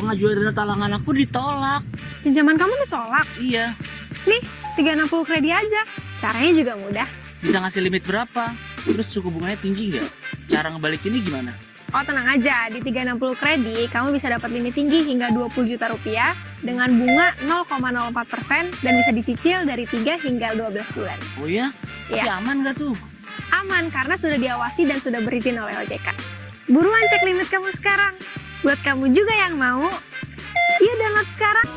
pengajuan dana talangan aku ditolak. Pinjaman kamu ditolak. Iya, Nih, 360 kredit aja. Caranya juga mudah. bisa ngasih limit berapa? Terus suku bunganya tinggi nggak? Cara ngebalikinnya gimana? Oh, tenang aja. Di 360 kredit, kamu bisa dapat limit tinggi hingga 20 juta rupiah dengan bunga 0,04% dan bisa dicicil dari 3 hingga 12 bulan. Oh ya? Tapi Iya. aman nggak tuh? Aman karena sudah diawasi dan sudah berizin oleh OJK. Buruan cek limit kamu sekarang. Buat kamu juga yang mau, yuk download sekarang.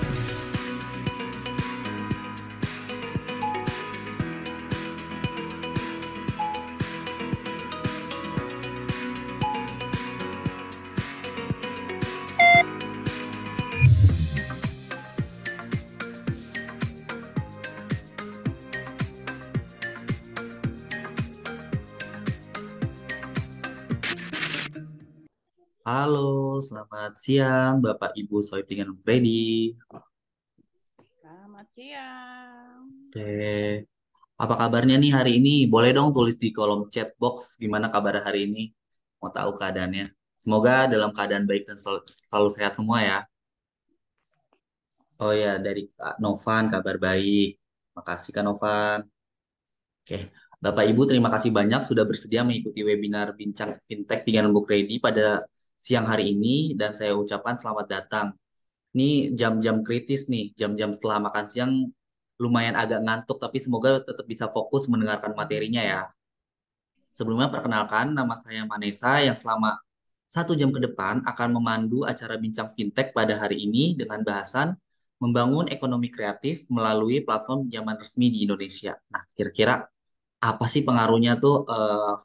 Halo, selamat siang Bapak Ibu Sohib dengan Freddy. Selamat siang. Oke, apa kabarnya nih hari ini? Boleh dong tulis di kolom chat box gimana kabar hari ini. Mau tahu keadaannya. Semoga dalam keadaan baik dan selalu sehat semua ya. Oh ya, dari Kak Novan kabar baik. Makasih Kak Novan. Oke, Bapak Ibu terima kasih banyak sudah bersedia mengikuti webinar Bincang Fintech dengan Bu Freddy pada siang hari ini dan saya ucapkan selamat datang. Ini jam-jam kritis nih, jam-jam setelah makan siang lumayan agak ngantuk, tapi semoga tetap bisa fokus mendengarkan materinya ya. Sebelumnya perkenalkan, nama saya Manesa yang selama 1 jam ke depan akan memandu acara Bincang Fintech pada hari ini dengan bahasan membangun ekonomi kreatif melalui platform pinjaman resmi di Indonesia. Nah, kira-kira apa sih pengaruhnya tuh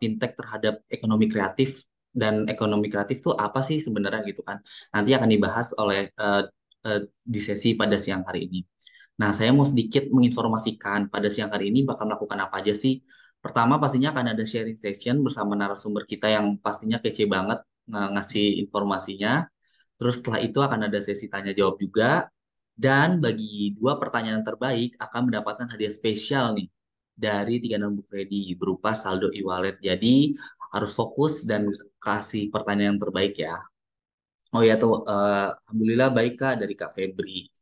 fintech terhadap ekonomi kreatif dan ekonomi kreatif tuh apa sih sebenarnya gitu kan? Nanti akan dibahas oleh di sesi pada siang hari ini. Nah, saya mau sedikit menginformasikan pada siang hari ini bakal melakukan apa aja sih. Pertama pastinya akan ada sharing session bersama narasumber kita yang pastinya kece banget ngasih informasinya. Terus setelah itu akan ada sesi tanya jawab juga. Dan bagi 2 pertanyaan terbaik akan mendapatkan hadiah spesial nih dari 36 Kredi berupa saldo e-wallet. Jadi harus fokus dan kasih pertanyaan yang terbaik ya. Oh ya tuh, Alhamdulillah baik Kak dari Kak Febri.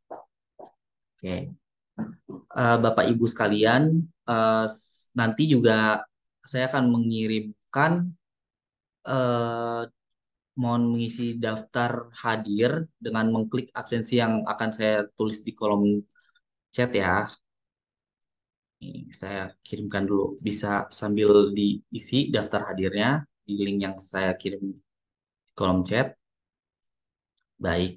Oke. Bapak Ibu sekalian, nanti juga saya akan mengirimkan eh, mohon mengisi daftar hadir dengan mengklik absensi yang akan saya tulis di kolom chat ya. Nih, saya kirimkan dulu. Bisa sambil diisi daftar hadirnya di link yang saya kirim di kolom chat. Baik.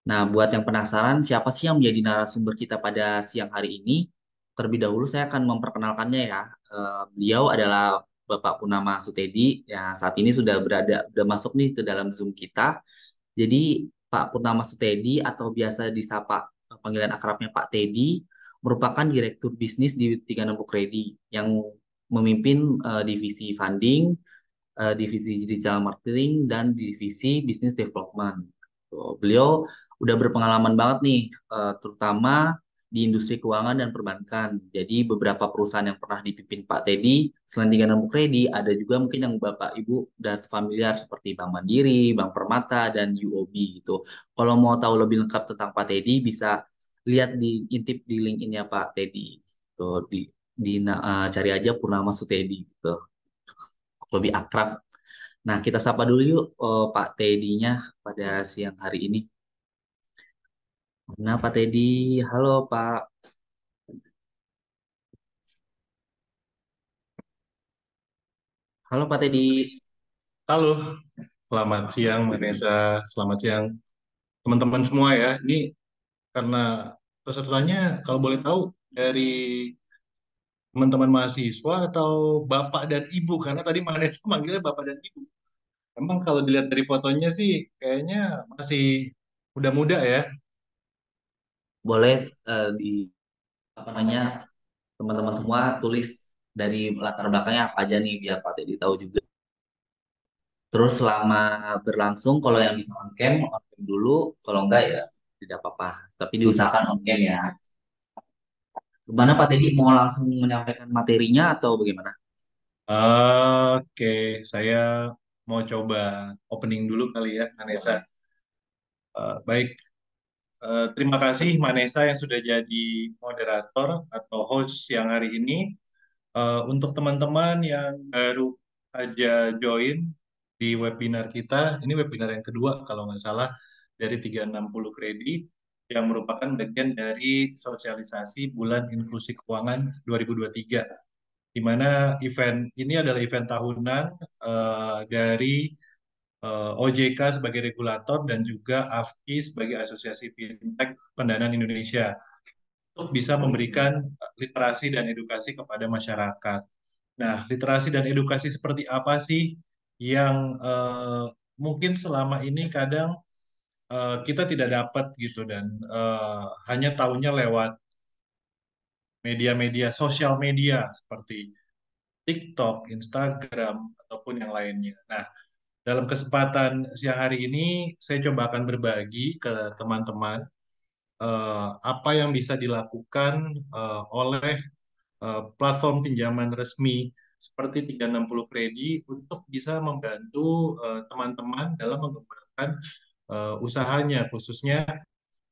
Nah, buat yang penasaran siapa sih yang menjadi narasumber kita pada siang hari ini? Terlebih dahulu saya akan memperkenalkannya ya. Beliau adalah Bapak Purnama Sutedi yang saat ini sudah masuk nih ke dalam Zoom kita. Jadi Pak Purnama Sutedi atau biasa disapa panggilan akrabnya Pak Teddy merupakan Direktur Bisnis di 36 Kredi yang memimpin divisi funding, divisi digital marketing, dan divisi business development. Tuh, beliau udah berpengalaman banget nih, terutama di industri keuangan dan perbankan. Jadi beberapa perusahaan yang pernah dipimpin Pak Teddy, selain 36 Kredi, ada juga mungkin yang Bapak Ibu udah familiar seperti Bank Mandiri, Bank Permata, dan UOB gitu. Kalau mau tahu lebih lengkap tentang Pak Teddy, bisa lihat intip di link ini ya Pak Teddy. Tuh, cari aja Purnama Sutedi gitu. Lebih akrab. Nah, kita sapa dulu yuk Pak Teddy-nya pada siang hari ini. Nah, Pak Teddy, halo Pak. Halo Pak Teddy. Halo, selamat siang Vanessa, selamat siang teman-teman semua ya. Ini karena pesertanya kalau boleh tahu dari teman-teman mahasiswa atau bapak dan ibu, karena tadi Vanessa manggilnya bapak dan ibu. Emang kalau dilihat dari fotonya sih kayaknya masih muda-muda ya. Boleh di apa namanya teman-teman semua tulis dari latar belakangnya apa aja nih biar Pak Teddy tahu juga. Terus selama berlangsung kalau yang bisa on cam dulu, kalau enggak ya tidak apa-apa. Tapi diusahakan on cam ya. Gimana Pak Teddy mau langsung menyampaikan materinya atau bagaimana? Oke, saya mau coba opening dulu kali ya Vanessa. Baik, terima kasih Manesa yang sudah jadi moderator atau host yang hari ini. Untuk teman-teman yang baru aja join di webinar kita, ini webinar yang kedua kalau nggak salah dari 360 kredit yang merupakan bagian dari sosialisasi Bulan Inklusi Keuangan 2023, di mana event ini adalah event tahunan dari OJK sebagai regulator dan juga AFKI sebagai Asosiasi Fintech Pendanaan Indonesia untuk bisa memberikan literasi dan edukasi kepada masyarakat. Nah, literasi dan edukasi seperti apa sih yang mungkin selama ini kadang kita tidak dapat gitu dan hanya tahunya lewat media-media sosial media seperti TikTok, Instagram, ataupun yang lainnya. Nah, dalam kesempatan siang hari ini saya coba akan berbagi ke teman-teman apa yang bisa dilakukan oleh platform pinjaman resmi seperti 360 Kredi untuk bisa membantu teman-teman dalam mengembangkan usahanya, khususnya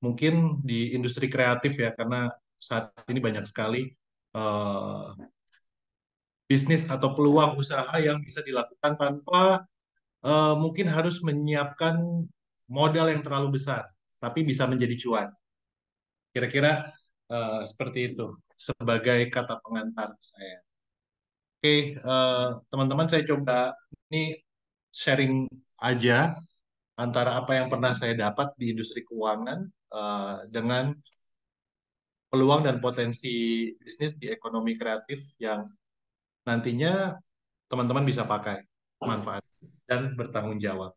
mungkin di industri kreatif ya, karena saat ini banyak sekali eh, bisnis atau peluang usaha yang bisa dilakukan tanpa mungkin harus menyiapkan modal yang terlalu besar, tapi bisa menjadi cuan. Kira-kira seperti itu sebagai kata pengantar saya. Oke, teman-teman saya coba ini sharing aja antara apa yang pernah saya dapat di industri keuangan dengan peluang dan potensi bisnis di ekonomi kreatif yang nantinya teman-teman bisa pakai, manfaat, dan bertanggung jawab.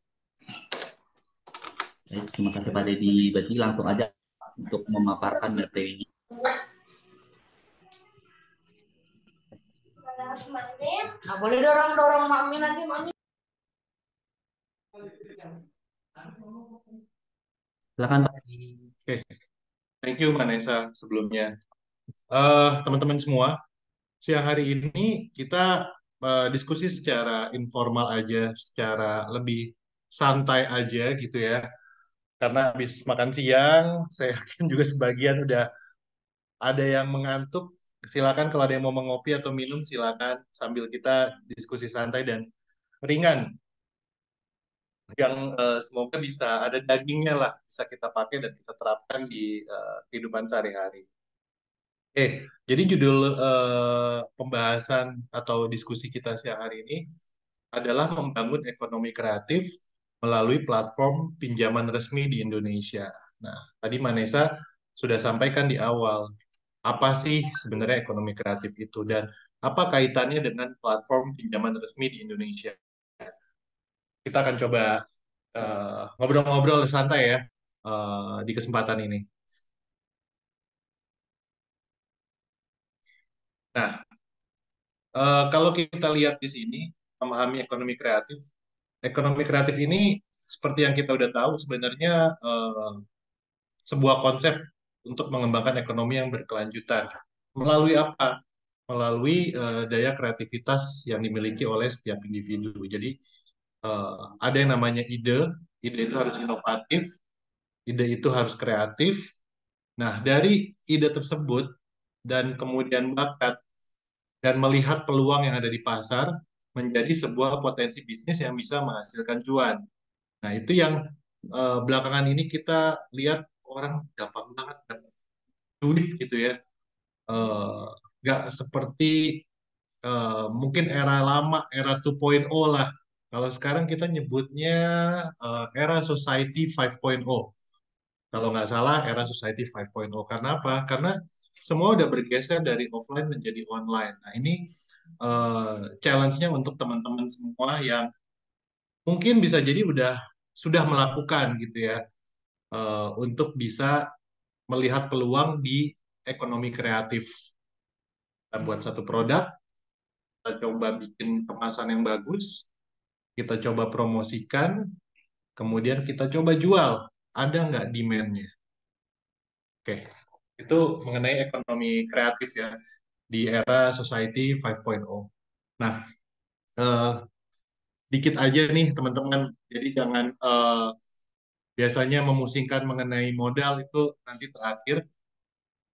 Baik, terima kasih Pak Deddy. Berarti langsung aja untuk memaparkan materinya. Nggak boleh dorong-dorong mami nanti mami. Silakan Pak. Oke, thank you Vanessa sebelumnya. Teman-teman semua, siang hari ini kita diskusi secara informal aja, secara lebih santai aja gitu ya. Karena habis makan siang, saya yakin juga sebagian udah ada yang mengantuk. Silakan kalau ada yang mau mengopi atau minum, silakan sambil kita diskusi santai dan ringan. Yang semoga bisa ada dagingnya lah, bisa kita pakai dan kita terapkan di kehidupan sehari-hari. Jadi judul pembahasan atau diskusi kita siang hari ini adalah membangun ekonomi kreatif melalui platform pinjaman resmi di Indonesia. Nah, tadi Manesa sudah sampaikan di awal, apa sih sebenarnya ekonomi kreatif itu dan apa kaitannya dengan platform pinjaman resmi di Indonesia. Kita akan coba ngobrol-ngobrol santai ya di kesempatan ini. Nah, kalau kita lihat di sini, memahami ekonomi kreatif ini seperti yang kita udah tahu sebenarnya sebuah konsep untuk mengembangkan ekonomi yang berkelanjutan. Melalui apa? Melalui daya kreativitas yang dimiliki oleh setiap individu. Jadi ada yang namanya ide itu harus inovatif, ide itu harus kreatif. Nah, dari ide tersebut dan kemudian bakat dan melihat peluang yang ada di pasar menjadi sebuah potensi bisnis yang bisa menghasilkan cuan. Nah, itu yang belakangan ini kita lihat orang gampang banget dapat duit gitu ya. Eh, nggak seperti mungkin era lama, era 2.0 lah. Kalau sekarang kita nyebutnya era Society 5.0. Kalau nggak salah, era Society 5.0. Karena apa? Karena semua udah bergeser dari offline menjadi online. Nah, ini challenge-nya untuk teman-teman semua yang mungkin bisa jadi sudah melakukan gitu ya, untuk bisa melihat peluang di ekonomi kreatif. Kita buat satu produk, kita coba bikin kemasan yang bagus, kita coba promosikan, kemudian kita coba jual. Ada nggak demand-nya? Oke, itu mengenai ekonomi kreatif ya di era Society 5.0. Nah, eh, dikit aja nih teman-teman, jadi jangan biasanya memusingkan mengenai modal itu nanti terakhir.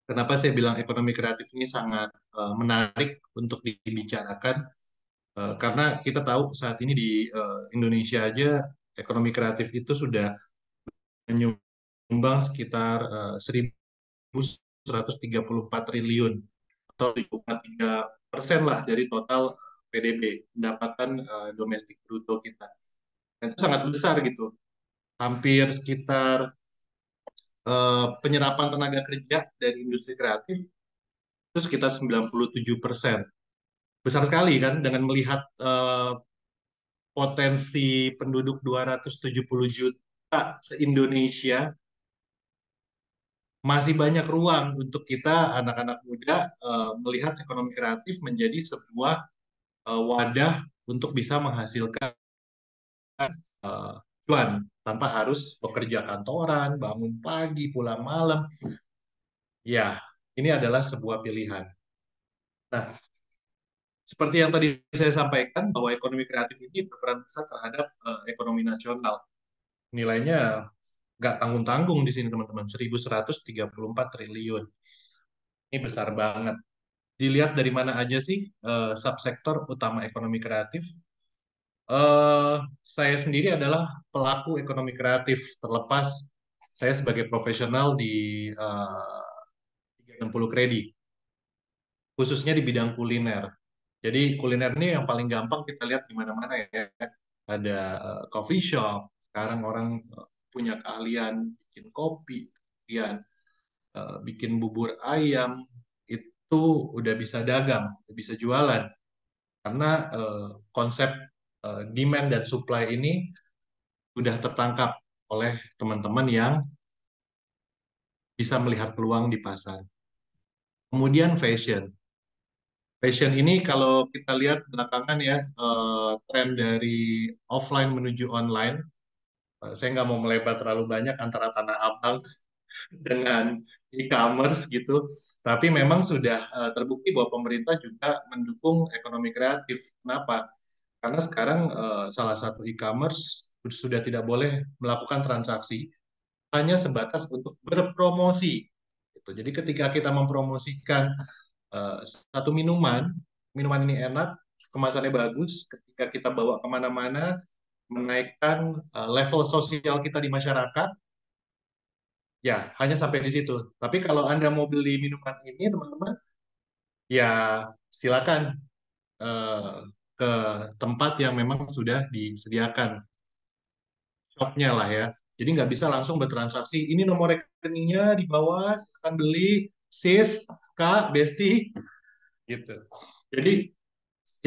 Kenapa saya bilang ekonomi kreatif ini sangat menarik untuk dibicarakan? Karena kita tahu saat ini di Indonesia aja ekonomi kreatif itu sudah menyumbang sekitar 1.134 triliun atau 7,3% lah dari total PDB, pendapatan domestik bruto kita. Dan itu sangat besar gitu, hampir sekitar penyerapan tenaga kerja dari industri kreatif itu sekitar 97%. Besar sekali kan dengan melihat potensi penduduk 270 juta se-Indonesia, masih banyak ruang untuk kita anak-anak muda melihat ekonomi kreatif menjadi sebuah wadah untuk bisa menghasilkan cuan tanpa harus bekerja kantoran, bangun pagi, pulang malam. Ya, ini adalah sebuah pilihan. Nah, seperti yang tadi saya sampaikan bahwa ekonomi kreatif ini berperan besar terhadap ekonomi nasional. Nilainya nggak tanggung-tanggung di sini teman-teman, 1.134 triliun. Ini besar banget. Dilihat dari mana aja sih subsektor utama ekonomi kreatif? Saya sendiri adalah pelaku ekonomi kreatif, terlepas saya sebagai profesional di 360 Kredi, khususnya di bidang kuliner. Jadi kuliner ini yang paling gampang kita lihat di mana-mana ya. Ada coffee shop, sekarang orang punya keahlian bikin kopi, kemudian bikin bubur ayam, itu udah bisa dagang, udah bisa jualan. Karena konsep demand dan supply ini sudah tertangkap oleh teman-teman yang bisa melihat peluang di pasar. Kemudian fashion. Fashion ini kalau kita lihat belakangan ya, tren dari offline menuju online. Saya nggak mau melebar terlalu banyak antara Tanah Abang dengan e-commerce gitu. Tapi memang sudah terbukti bahwa pemerintah juga mendukung ekonomi kreatif. Kenapa? Karena sekarang salah satu e-commerce sudah tidak boleh melakukan transaksi, hanya sebatas untuk berpromosi. Gitu. Jadi ketika kita mempromosikan satu minuman, minuman ini enak, kemasannya bagus, ketika kita bawa kemana-mana, menaikkan level sosial kita di masyarakat, ya hanya sampai di situ. Tapi kalau Anda mau beli minuman ini, teman-teman, ya silakan eh, ke tempat yang memang sudah disediakan shopnya lah ya. Jadi nggak bisa langsung bertransaksi. Ini nomor rekeningnya di bawah, silakan beli, sis, kak, besti, gitu. Jadi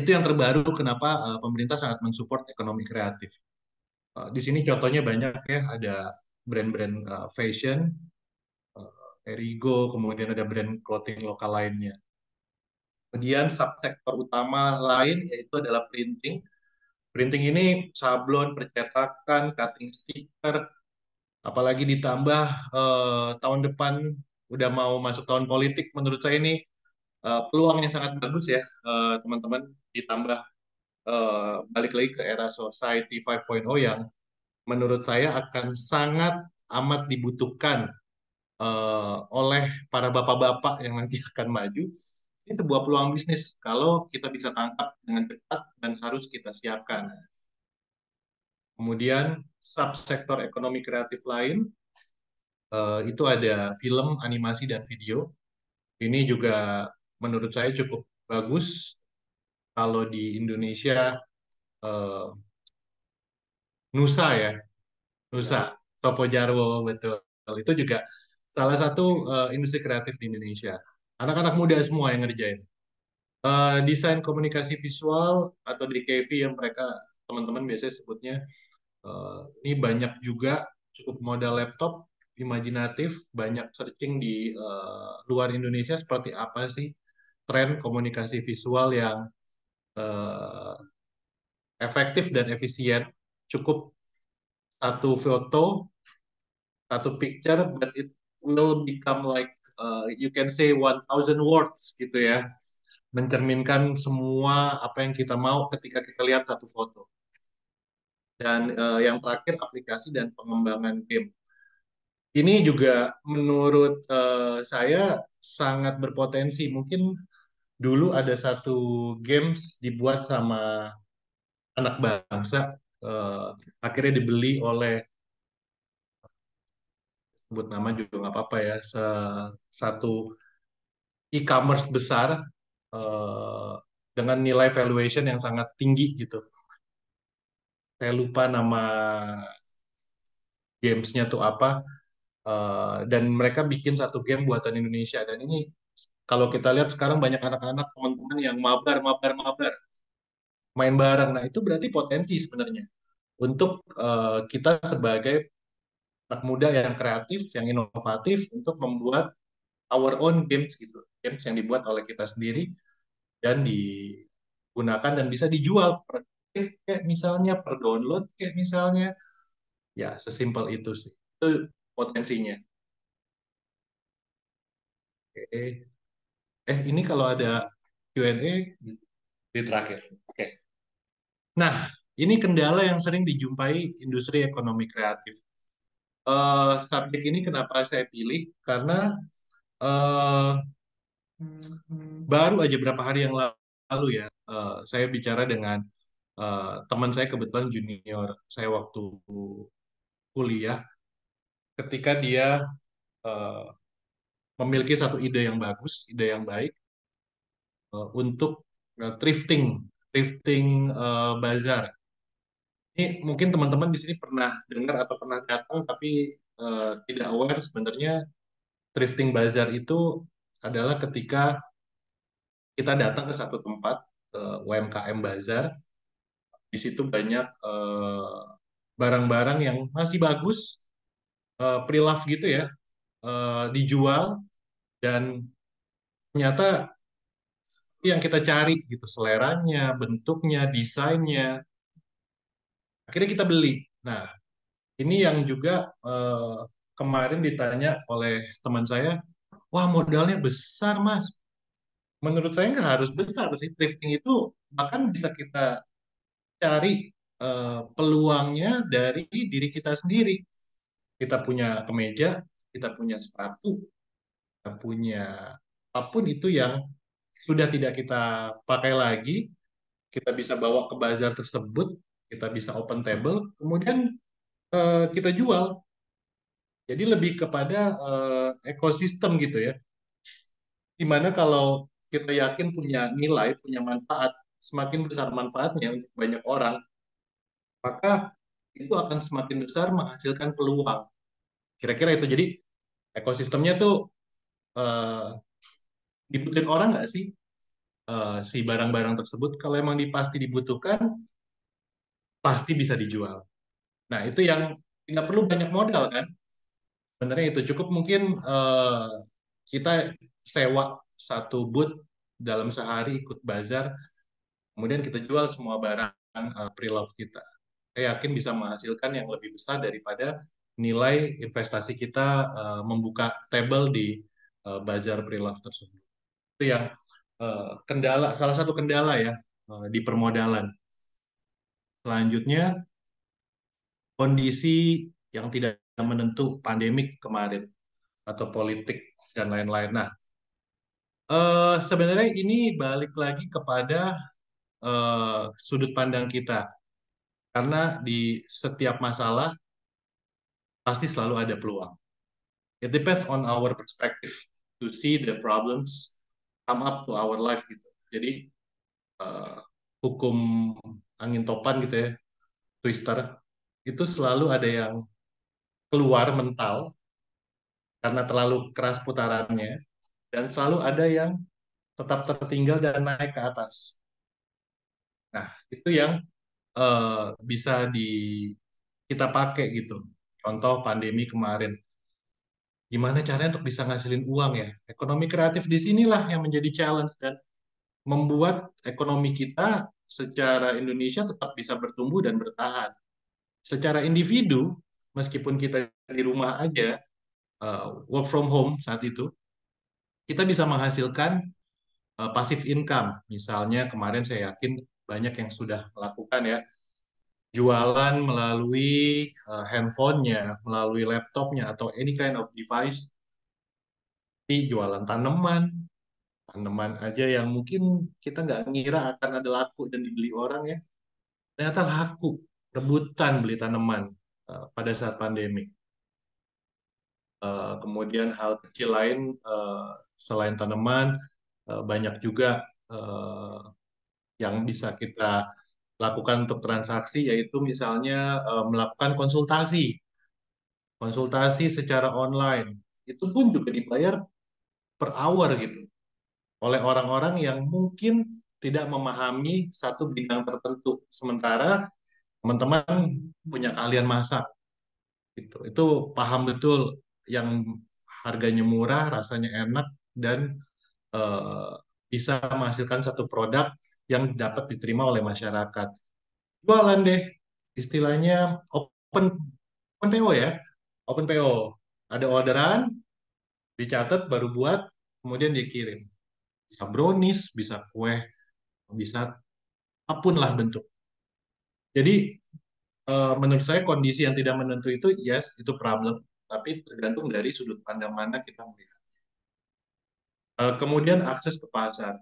itu yang terbaru kenapa pemerintah sangat mensupport ekonomi kreatif. Di sini contohnya banyak ya, ada brand-brand fashion, Erigo, kemudian ada brand clothing lokal lainnya. Kemudian subsektor utama lain yaitu adalah printing. Printing ini sablon, percetakan, cutting stiker, apalagi ditambah tahun depan udah mau masuk tahun politik, menurut saya ini peluang yang sangat bagus ya teman-teman, ditambah balik lagi ke era Society 5.0 yang menurut saya akan sangat amat dibutuhkan oleh para bapak-bapak yang nanti akan maju. Ini sebuah peluang bisnis kalau kita bisa tangkap dengan cepat dan harus kita siapkan. Kemudian subsektor ekonomi kreatif lain itu ada film, animasi, dan video. Ini juga menurut saya cukup bagus kalau di Indonesia eh, Nusa ya, Nusa, Topo Jarwo, betul. Itu juga salah satu industri kreatif di Indonesia. Anak-anak muda semua yang ngerjain. Desain komunikasi visual atau DKV yang mereka teman-teman biasanya sebutnya, ini banyak juga cukup modal laptop, imajinatif, banyak searching di luar Indonesia seperti apa sih tren komunikasi visual yang eh, efektif dan efisien. Cukup satu foto, satu picture, but it will become like you can say 1,000 words gitu ya, mencerminkan semua apa yang kita mau ketika kita lihat satu foto. dan yang terakhir aplikasi dan pengembangan game. Ini juga menurut saya sangat berpotensi. Mungkin dulu ada satu games dibuat sama anak bangsa, akhirnya dibeli oleh, sebut nama juga nggak apa-apa ya, satu e-commerce besar eh, dengan nilai valuation yang sangat tinggi gitu. Saya lupa nama gamesnya tuh apa, dan mereka bikin satu game buatan Indonesia. Dan ini kalau kita lihat sekarang banyak anak-anak teman-teman yang mabar, mabar, mabar, main bareng. Nah itu berarti potensi sebenarnya untuk kita sebagai anak muda yang kreatif, yang inovatif untuk membuat our own games gitu, games yang dibuat oleh kita sendiri dan digunakan dan bisa dijual per game kayak misalnya, per download kayak misalnya, ya sesimpel itu sih. Itu potensinya. Oke. Ini kalau ada Q&A di terakhir. Oke. Nah, ini kendala yang sering dijumpai industri ekonomi kreatif. Subjek ini kenapa saya pilih? Karena eh, baru aja berapa hari yang lalu ya, saya bicara dengan teman saya, kebetulan junior saya waktu kuliah, ketika dia eh, memiliki satu ide yang bagus, ide yang baik untuk thrifting, thrifting bazar. Ini mungkin teman-teman di sini pernah dengar atau pernah datang, tapi tidak aware sebenarnya thrifting bazar itu adalah ketika kita datang ke satu tempat, UMKM bazar, di situ banyak barang-barang yang masih bagus, pre-love gitu ya, dijual, dan ternyata yang kita cari gitu, seleranya, bentuknya, desainnya, akhirnya kita beli. Nah, ini yang juga kemarin ditanya oleh teman saya, wah modalnya besar mas. Menurut saya nggak harus besar sih, thrifting itu bahkan bisa kita cari peluangnya dari diri kita sendiri. Kita punya kemeja, kita punya sepatu, kita punya apapun itu yang sudah tidak kita pakai lagi, kita bisa bawa ke bazar tersebut, kita bisa open table, kemudian kita jual. Jadi lebih kepada ekosistem gitu ya. Dimana kalau kita yakin punya nilai, punya manfaat, semakin besar manfaatnya untuk banyak orang, maka itu akan semakin besar menghasilkan peluang. Kira-kira itu. Jadi ekosistemnya tuh eh, dibutuhin orang nggak sih si barang-barang tersebut? Kalau emang pasti dibutuhkan, pasti bisa dijual. Nah itu yang nggak perlu banyak modal kan? Sebenarnya itu cukup mungkin kita sewa satu booth dalam sehari ikut bazar, kemudian kita jual semua barang pre-love kita. Saya yakin bisa menghasilkan yang lebih besar daripada nilai investasi kita membuka table di bazar pre-love tersebut. Itu yang kendala, salah satu kendala ya di permodalan. Selanjutnya, kondisi yang tidak menentu, pandemik kemarin atau politik dan lain-lain. Nah, sebenarnya ini balik lagi kepada sudut pandang kita, karena di setiap masalah pasti selalu ada peluang. It depends on our perspective to see the problems come up to our life gitu. Jadi eh, hukum angin topan gitu ya, twister, itu selalu ada yang keluar mental karena terlalu keras putarannya, dan selalu ada yang tetap tertinggal dan naik ke atas. Nah, itu yang bisa kita pakai gitu. Contoh pandemi kemarin. Gimana caranya untuk bisa ngasilin uang ya? Ekonomi kreatif di sinilah yang menjadi challenge dan membuat ekonomi kita secara Indonesia tetap bisa bertumbuh dan bertahan. Secara individu, meskipun kita di rumah aja, work from home saat itu, kita bisa menghasilkan passive income. Misalnya kemarin saya yakin banyak yang sudah melakukan ya, jualan melalui handphonenya, melalui laptopnya, atau any kind of device, di jualan tanaman, tanaman aja yang mungkin kita nggak ngira akan ada laku dan dibeli orang ya, ternyata laku, rebutan beli tanaman pada saat pandemi. Kemudian hal kecil lain selain tanaman, banyak juga eh, yang bisa kita lakukan untuk transaksi, yaitu misalnya melakukan konsultasi, konsultasi secara online. Itu pun juga dibayar per hour gitu, oleh orang-orang yang mungkin tidak memahami satu bidang tertentu. Sementara teman-teman punya keahlian masak, gitu. Itu paham betul yang harganya murah, rasanya enak, dan eh, bisa menghasilkan satu produk yang dapat diterima oleh masyarakat. Jualan deh, istilahnya open open PO ya, open PO. Ada orderan, dicatat, baru buat, kemudian dikirim. Bisa brownies, bisa kue, bisa apapun lah bentuk. Jadi menurut saya kondisi yang tidak menentu itu, yes, itu problem, tapi tergantung dari sudut pandang mana kita melihat. Kemudian akses ke pasar.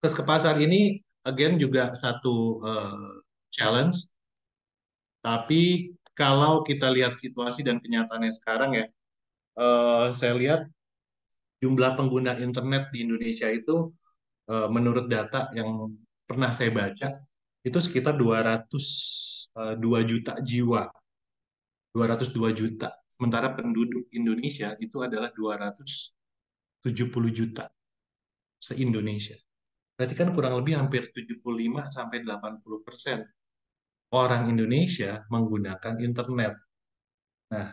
Akses ke pasar ini, again, juga satu challenge, tapi kalau kita lihat situasi dan kenyataannya sekarang ya, saya lihat jumlah pengguna internet di Indonesia itu menurut data yang pernah saya baca itu sekitar 202 juta jiwa, 202 juta. Sementara penduduk Indonesia itu adalah 270 juta se-Indonesia. Berarti kan kurang lebih hampir 75 sampai 80% orang Indonesia menggunakan internet. Nah,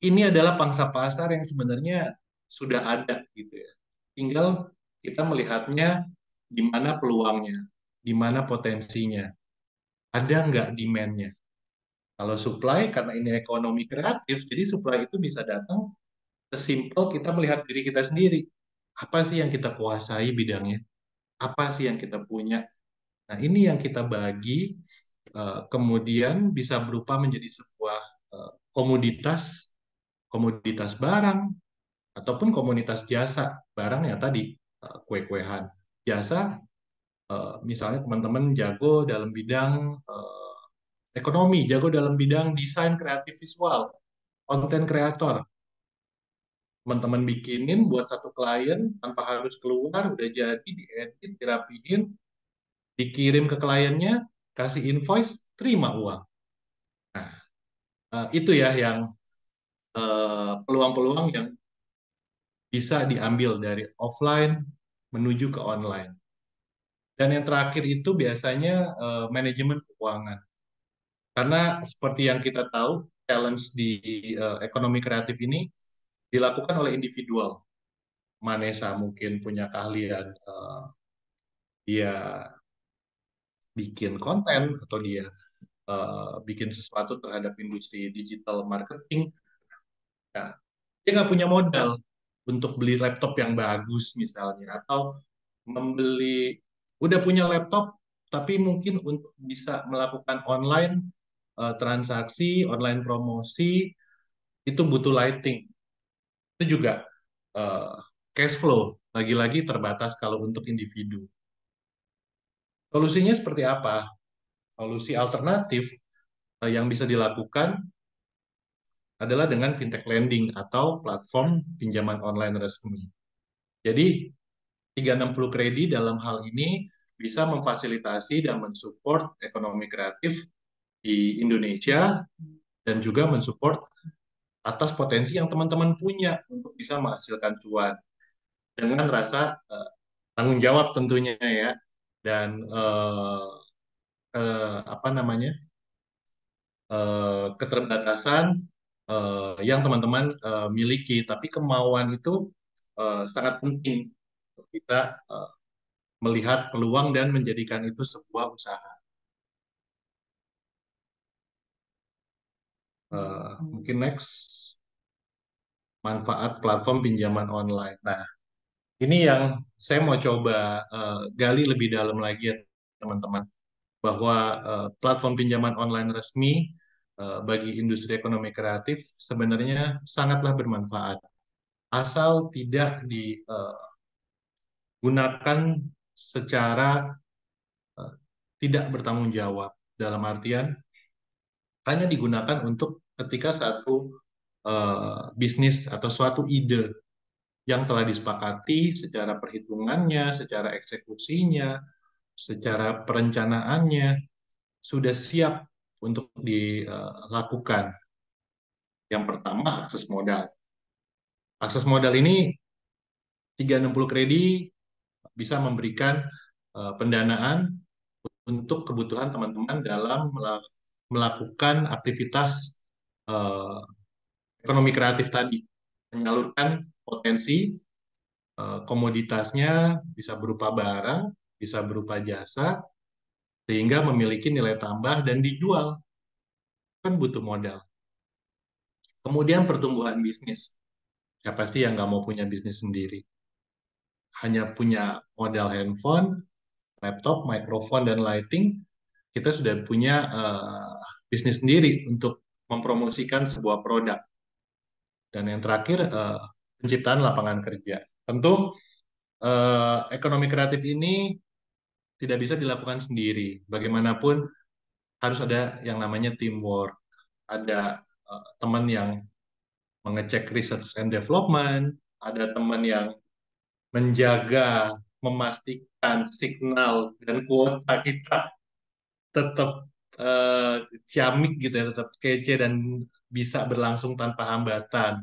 ini adalah pangsa pasar yang sebenarnya sudah ada gitu ya. Tinggal kita melihatnya di mana peluangnya, di mana potensinya, ada nggak demand-nya. Kalau supply, karena ini ekonomi kreatif, jadi supply itu bisa datang sesimpel kita melihat diri kita sendiri. Apa sih yang kita kuasai bidangnya? Apa sih yang kita punya? Nah, ini yang kita bagi, kemudian bisa berupa menjadi sebuah komoditas, komoditas barang, ataupun komunitas jasa. Barang ya tadi, kue-kuean. Jasa, misalnya teman-teman jago dalam bidang ekonomi, jago dalam bidang desain kreatif visual, konten kreator. Teman-teman bikinin buat satu klien tanpa harus keluar, udah jadi, diedit, dirapihin, dikirim ke kliennya, kasih invoice, terima uang. Nah, itu ya yang peluang-peluang yang bisa diambil dari offline menuju ke online. Dan yang terakhir itu biasanya manajemen keuangan. Karena seperti yang kita tahu, challenge di ekonomi kreatif ini dilakukan oleh individual. Manesa mungkin punya keahlian, dia bikin konten atau dia bikin sesuatu terhadap industri digital marketing. Nah, dia nggak punya modal untuk beli laptop yang bagus misalnya, atau membeli, udah punya laptop, tapi mungkin untuk bisa melakukan online transaksi, online promosi, itu butuh lighting. Itu juga eh, cash flow, lagi-lagi terbatas kalau untuk individu. Solusinya seperti apa? Solusi alternatif yang bisa dilakukan adalah dengan fintech lending atau platform pinjaman online resmi. Jadi 360 Kredi dalam hal ini bisa memfasilitasi dan mensupport ekonomi kreatif di Indonesia dan juga mensupport atas potensi yang teman-teman punya untuk bisa menghasilkan cuan dengan rasa tanggung jawab tentunya ya, dan apa namanya, keterbatasan yang teman-teman miliki, tapi kemauan itu sangat penting untuk kita melihat peluang dan menjadikan itu sebuah usaha. Mungkin next, manfaat platform pinjaman online. Nah, ini yang saya mau coba gali lebih dalam lagi ya teman-teman. bahwa platform pinjaman online resmi bagi industri ekonomi kreatif sebenarnya sangatlah bermanfaat, asal tidak digunakan secara eh, tidak bertanggung jawab. Dalam artian hanya digunakan untuk ketika satu bisnis atau suatu ide yang telah disepakati secara perhitungannya, secara eksekusinya, secara perencanaannya sudah siap untuk dilakukan. Yang pertama, akses modal. Akses modal ini 360 Kredi bisa memberikan pendanaan untuk kebutuhan teman-teman dalam melakukan aktivitas eh, ekonomi kreatif tadi, menyalurkan potensi komoditasnya bisa berupa barang, bisa berupa jasa, sehingga memiliki nilai tambah dan dijual, kan butuh modal. Kemudian pertumbuhan bisnis. Siapa sih yang nggak mau punya bisnis sendiri? Hanya punya modal handphone, laptop, mikrofon, dan lighting, kita sudah punya bisnis sendiri untuk mempromosikan sebuah produk. Dan yang terakhir, penciptaan lapangan kerja. Tentu, ekonomi kreatif ini tidak bisa dilakukan sendiri. Bagaimanapun harus ada yang namanya teamwork. Ada teman yang mengecek research and development, ada teman yang menjaga, memastikan signal dan kuota kita tetap ciamik gitu ya, tetap kece dan bisa berlangsung tanpa hambatan.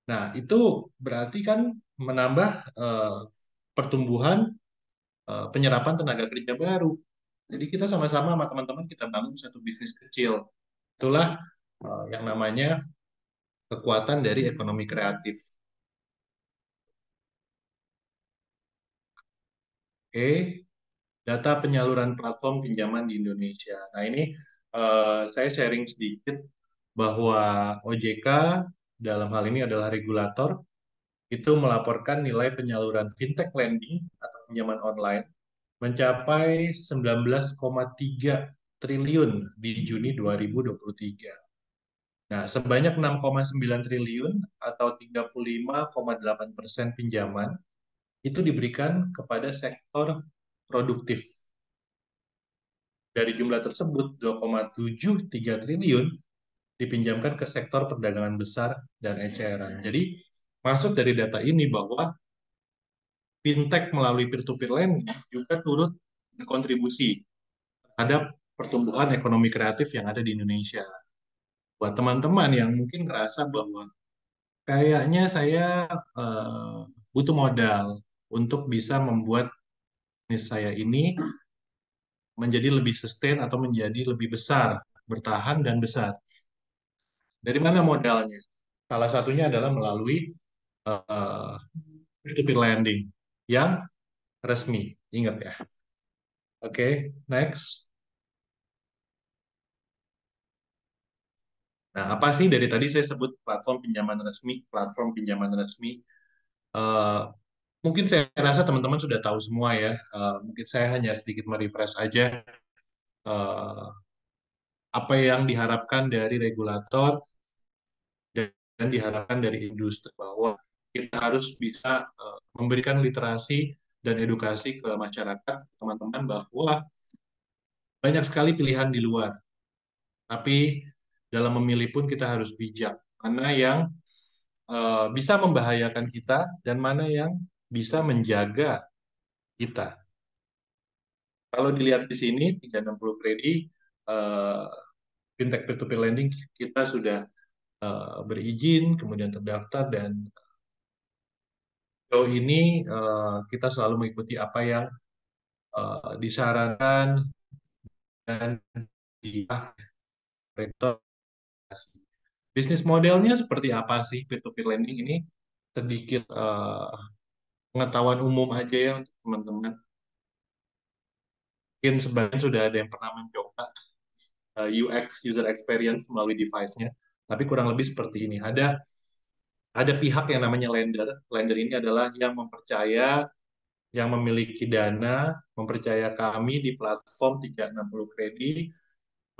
Nah, itu berarti kan menambah pertumbuhan penyerapan tenaga kerja baru. Jadi kita sama-sama sama teman-teman kita bangun satu bisnis kecil. Itulah yang namanya kekuatan dari ekonomi kreatif. Oke, data penyaluran platform pinjaman di Indonesia. Nah, ini saya sharing sedikit bahwa OJK dalam hal ini adalah regulator, itu melaporkan nilai penyaluran fintech lending atau pinjaman online mencapai 19,3 triliun di Juni 2023. Nah, sebanyak 6,9 triliun atau 35,8% pinjaman itu diberikan kepada sektor produktif. Dari jumlah tersebut, 2,73 triliun dipinjamkan ke sektor perdagangan besar dan eceran. Jadi, masuk dari data ini bahwa fintech melalui peer-to-peer lending juga turut berkontribusi terhadap pertumbuhan ekonomi kreatif yang ada di Indonesia. Buat teman-teman yang mungkin merasa bahwa kayaknya saya butuh modal untuk bisa membuat bisnis saya ini menjadi lebih sustain atau menjadi lebih besar, bertahan dan besar. Dari mana modalnya? Salah satunya adalah melalui peer-to-peer lending yang resmi. Ingat ya. Oke, next. Nah, apa sih dari tadi saya sebut platform pinjaman resmi, platform pinjaman resmi? Eh, mungkin saya rasa teman-teman sudah tahu semua ya. Mungkin saya hanya sedikit merefresh aja eh, apa yang diharapkan dari regulator dan diharapkan dari industri bahwa kita harus bisa memberikan literasi dan edukasi ke masyarakat, teman-teman, bahwa banyak sekali pilihan di luar. Tapi dalam memilih pun kita harus bijak. Mana yang bisa membahayakan kita dan mana yang bisa menjaga kita. Kalau dilihat di sini, 360 Kredi, fintech peer-to-peer lending kita sudah berizin, kemudian terdaftar, dan sejauh ini kita selalu mengikuti apa yang disarankan dan direkomendasi. Bisnis modelnya seperti apa sih peer-to-peer lending ini? Sedikit pengetahuan umum aja ya untuk teman-teman. Mungkin sebagian sudah ada yang pernah mencoba UX, user experience melalui device-nya. Tapi kurang lebih seperti ini. Ada pihak yang namanya lender. Lender ini adalah yang mempercaya yang memiliki dana mempercaya kami di platform 360 Kredi,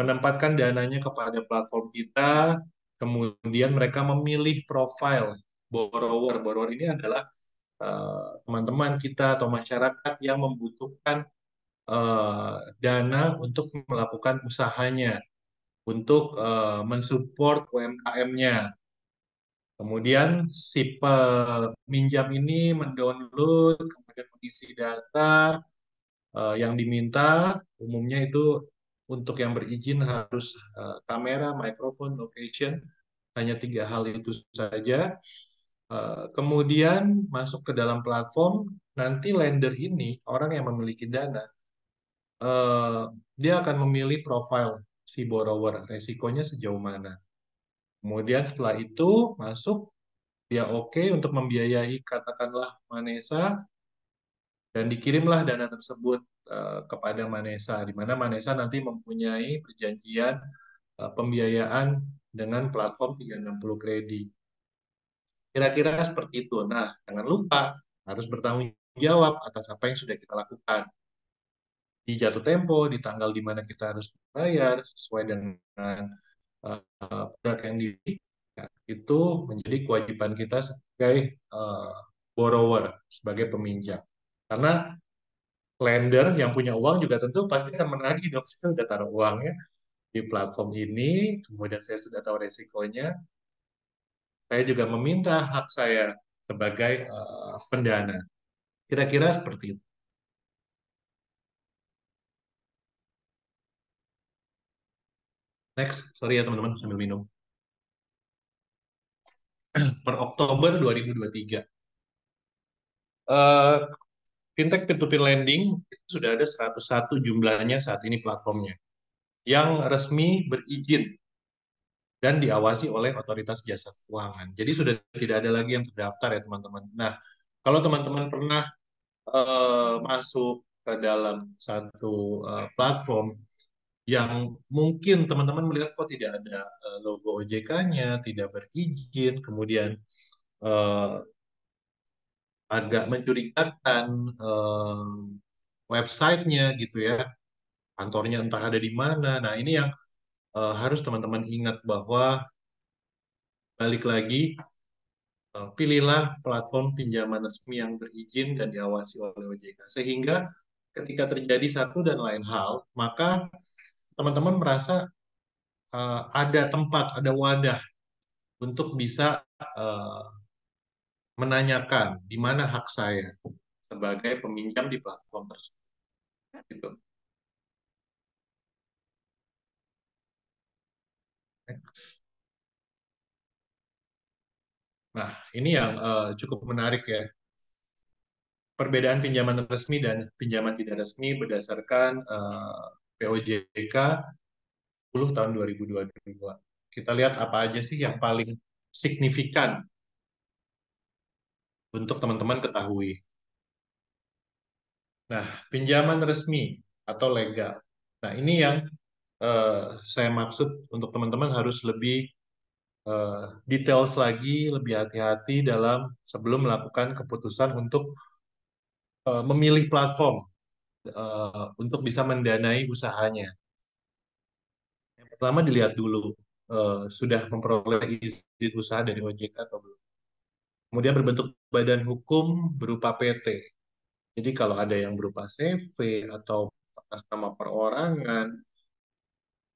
menempatkan dananya kepada platform kita, kemudian mereka memilih profil borrower. Borrower ini adalah teman-teman kita atau masyarakat yang membutuhkan dana untuk melakukan usahanya, untuk mensupport UMKM-nya. Kemudian si peminjam ini mendownload, kemudian mengisi data yang diminta. Umumnya itu untuk yang berizin harus kamera, mikrofon, location, hanya 3 hal itu saja. Kemudian masuk ke dalam platform, nanti lender ini, orang yang memiliki dana, eh, dia akan memilih profil si borrower, resikonya sejauh mana. Kemudian setelah itu masuk, dia oke untuk membiayai katakanlah Manesa, dan dikirimlah dana tersebut kepada Manesa, di mana Manesa nanti mempunyai perjanjian pembiayaan dengan platform 360 Kredi. Kira-kira seperti itu. Nah, jangan lupa harus bertanggung jawab atas apa yang sudah kita lakukan. Di jatuh tempo, di tanggal di mana kita harus bayar sesuai dengan produk yang diberikan, itu menjadi kewajiban kita sebagai borrower, sebagai peminjam. Karena lender yang punya uang juga tentu pasti akan menagih dong, saya sudah taruh uangnya di platform ini, kemudian saya sudah tahu resikonya, saya juga meminta hak saya sebagai pendana. Kira-kira seperti itu. Next, sorry ya teman-teman sambil minum. Per Oktober 2023. Uh, Fintech peer-to-peer lending itu sudah ada 101 jumlahnya saat ini platformnya yang resmi berizin dan diawasi oleh otoritas jasa keuangan. Jadi sudah tidak ada lagi yang terdaftar ya teman-teman. Nah, kalau teman-teman pernah masuk ke dalam satu platform yang mungkin teman-teman melihat kok tidak ada logo OJK-nya, tidak berizin, kemudian eh, agak mencurigakan websitenya gitu ya, kantornya entah ada di mana. Nah, ini yang harus teman-teman ingat bahwa balik lagi pilihlah platform pinjaman resmi yang berizin dan diawasi oleh OJK. Sehingga ketika terjadi satu dan lain hal, maka teman-teman merasa ada tempat, ada wadah untuk bisa uh, menanyakan di mana hak saya sebagai peminjam di platform tersebut. Gitu. Nah, ini yang cukup menarik ya. Perbedaan pinjaman resmi dan pinjaman tidak resmi berdasarkan POJK 10 tahun 2022. Kita lihat apa aja sih yang paling signifikan untuk teman-teman ketahui. Nah, pinjaman resmi atau legal. Nah, ini yang saya maksud untuk teman-teman harus lebih details lagi, lebih hati-hati dalam sebelum melakukan keputusan untuk memilih platform untuk bisa mendanai usahanya. Yang pertama dilihat dulu sudah memperoleh izin usaha dari OJK atau belum. Kemudian berbentuk badan hukum berupa PT. Jadi kalau ada yang berupa CV atau atas nama perorangan,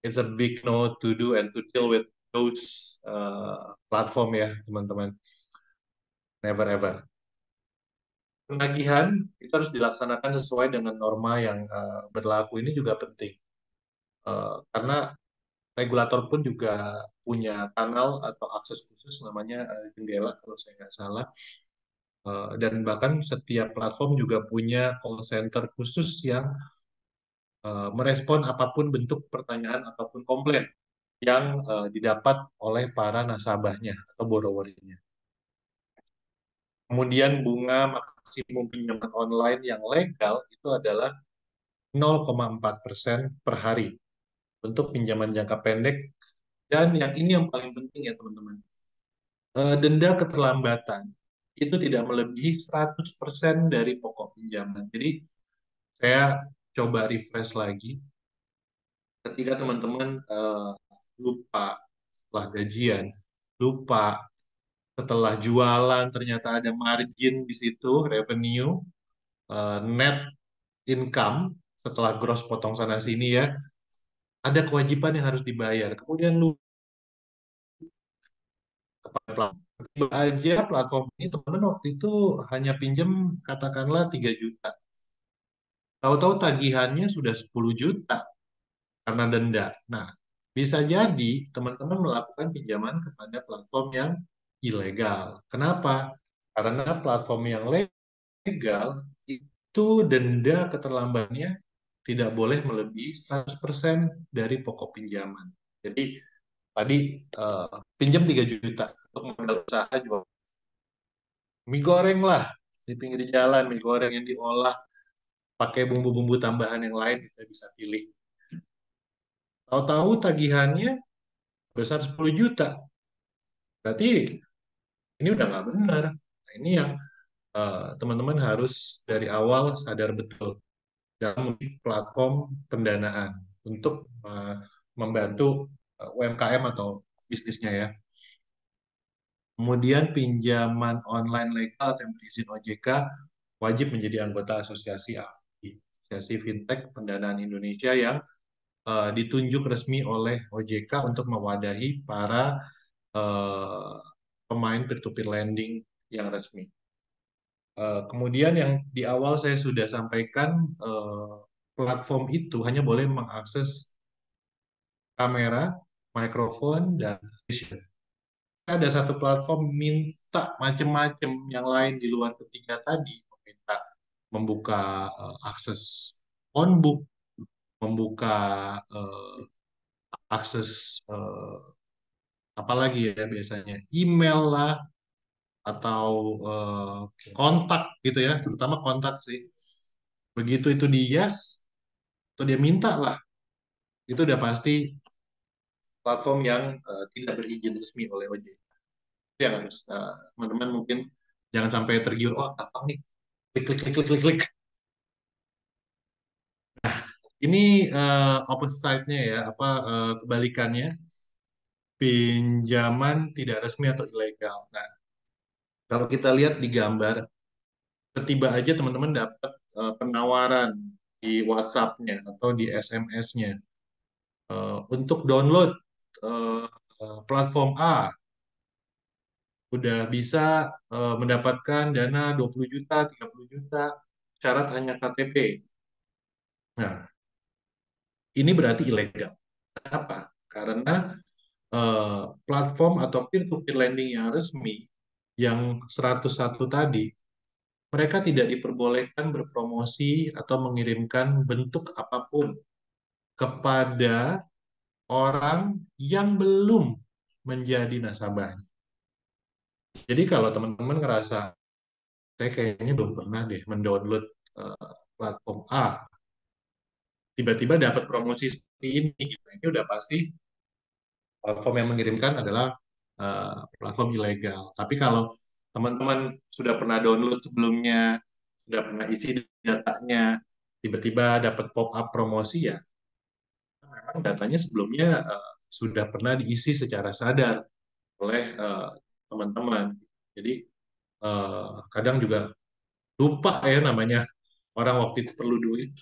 it's a big no to do and to deal with those platform ya teman-teman. Never ever. Penagihan itu harus dilaksanakan sesuai dengan norma yang berlaku. Ini juga penting. Karena regulator pun juga punya kanal atau akses khusus namanya jendela kalau saya nggak salah. Dan bahkan setiap platform juga punya call center khusus yang merespon apapun bentuk pertanyaan ataupun komplain yang didapat oleh para nasabahnya atau borrowernya. Kemudian bunga maksimum pinjaman online yang legal itu adalah 0,4% per hari untuk pinjaman jangka pendek. Dan yang ini yang paling penting ya teman-teman. Denda keterlambatan itu tidak melebihi 100% dari pokok pinjaman. Jadi saya coba refresh lagi. Ketika teman-teman lupa setelah gajian, lupa setelah jualan ternyata ada margin di situ, revenue, net income setelah gross potong sana sini ya, ada kewajiban yang harus dibayar. Kemudian lu kepada platform. Tiba aja platform ini teman-teman waktu itu hanya pinjam katakanlah 3 juta. Tahu-tahu tagihannya sudah 10 juta karena denda. Nah, bisa jadi teman-teman melakukan pinjaman kepada platform yang ilegal. Kenapa? Karena platform yang legal itu denda keterlambatannya tidak boleh melebihi 100% dari pokok pinjaman. Jadi tadi pinjam 3 juta untuk modal usaha jual mie goreng lah di pinggir jalan, mie goreng yang diolah pakai bumbu-bumbu tambahan yang lain kita bisa pilih. Tahu-tahu tagihannya besar 10 juta. Berarti ini udah nggak benar. Nah, ini yang teman-teman harus dari awal sadar betul dalam memilih platform pendanaan untuk membantu UMKM atau bisnisnya ya. Kemudian pinjaman online legal atau yang berizin OJK wajib menjadi anggota asosiasi AFI, Asosiasi Fintech Pendanaan Indonesia yang ditunjuk resmi oleh OJK untuk mewadahi para pemain peer-to-peer lending yang resmi. Kemudian yang di awal saya sudah sampaikan, platform itu hanya boleh mengakses kamera, mikrofon, dan vision. Ada satu platform minta macam-macam yang lain di luar ketiga tadi, meminta membuka akses phonebook, membuka akses apalagi ya biasanya email lah atau kontak gitu ya, terutama kontak sih. Begitu itu di yes atau dia minta lah, itu udah pasti platform yang tidak berizin resmi oleh OJK. Itu yang harus teman-teman mungkin jangan sampai tergiur, oh gampang nih, klik klik klik klik klik klik. Ini opposite side-nya ya, apa kebalikannya, pinjaman tidak resmi atau ilegal. Nah, kalau kita lihat di gambar, tiba aja teman-teman dapat penawaran di WhatsApp-nya atau di SMS-nya untuk download eh, platform A, udah bisa mendapatkan dana 20 juta, 30 juta, syarat hanya KTP. Nah, ini berarti ilegal. Kenapa? Karena platform atau peer-to-peer lending yang resmi, yang 101 tadi, mereka tidak diperbolehkan berpromosi atau mengirimkan bentuk apapun kepada orang yang belum menjadi nasabah. Jadi kalau teman-teman ngerasa, saya kayaknya belum pernah deh mendownload platform A, tiba-tiba dapat promosi seperti ini, gitu. Ini udah pasti platform yang mengirimkan adalah platform ilegal. Tapi kalau teman-teman sudah pernah download sebelumnya, sudah pernah isi datanya, tiba-tiba dapat pop-up promosi ya, memang datanya sebelumnya sudah pernah diisi secara sadar oleh teman-teman. Jadi kadang juga lupa ya namanya orang waktu itu perlu duit,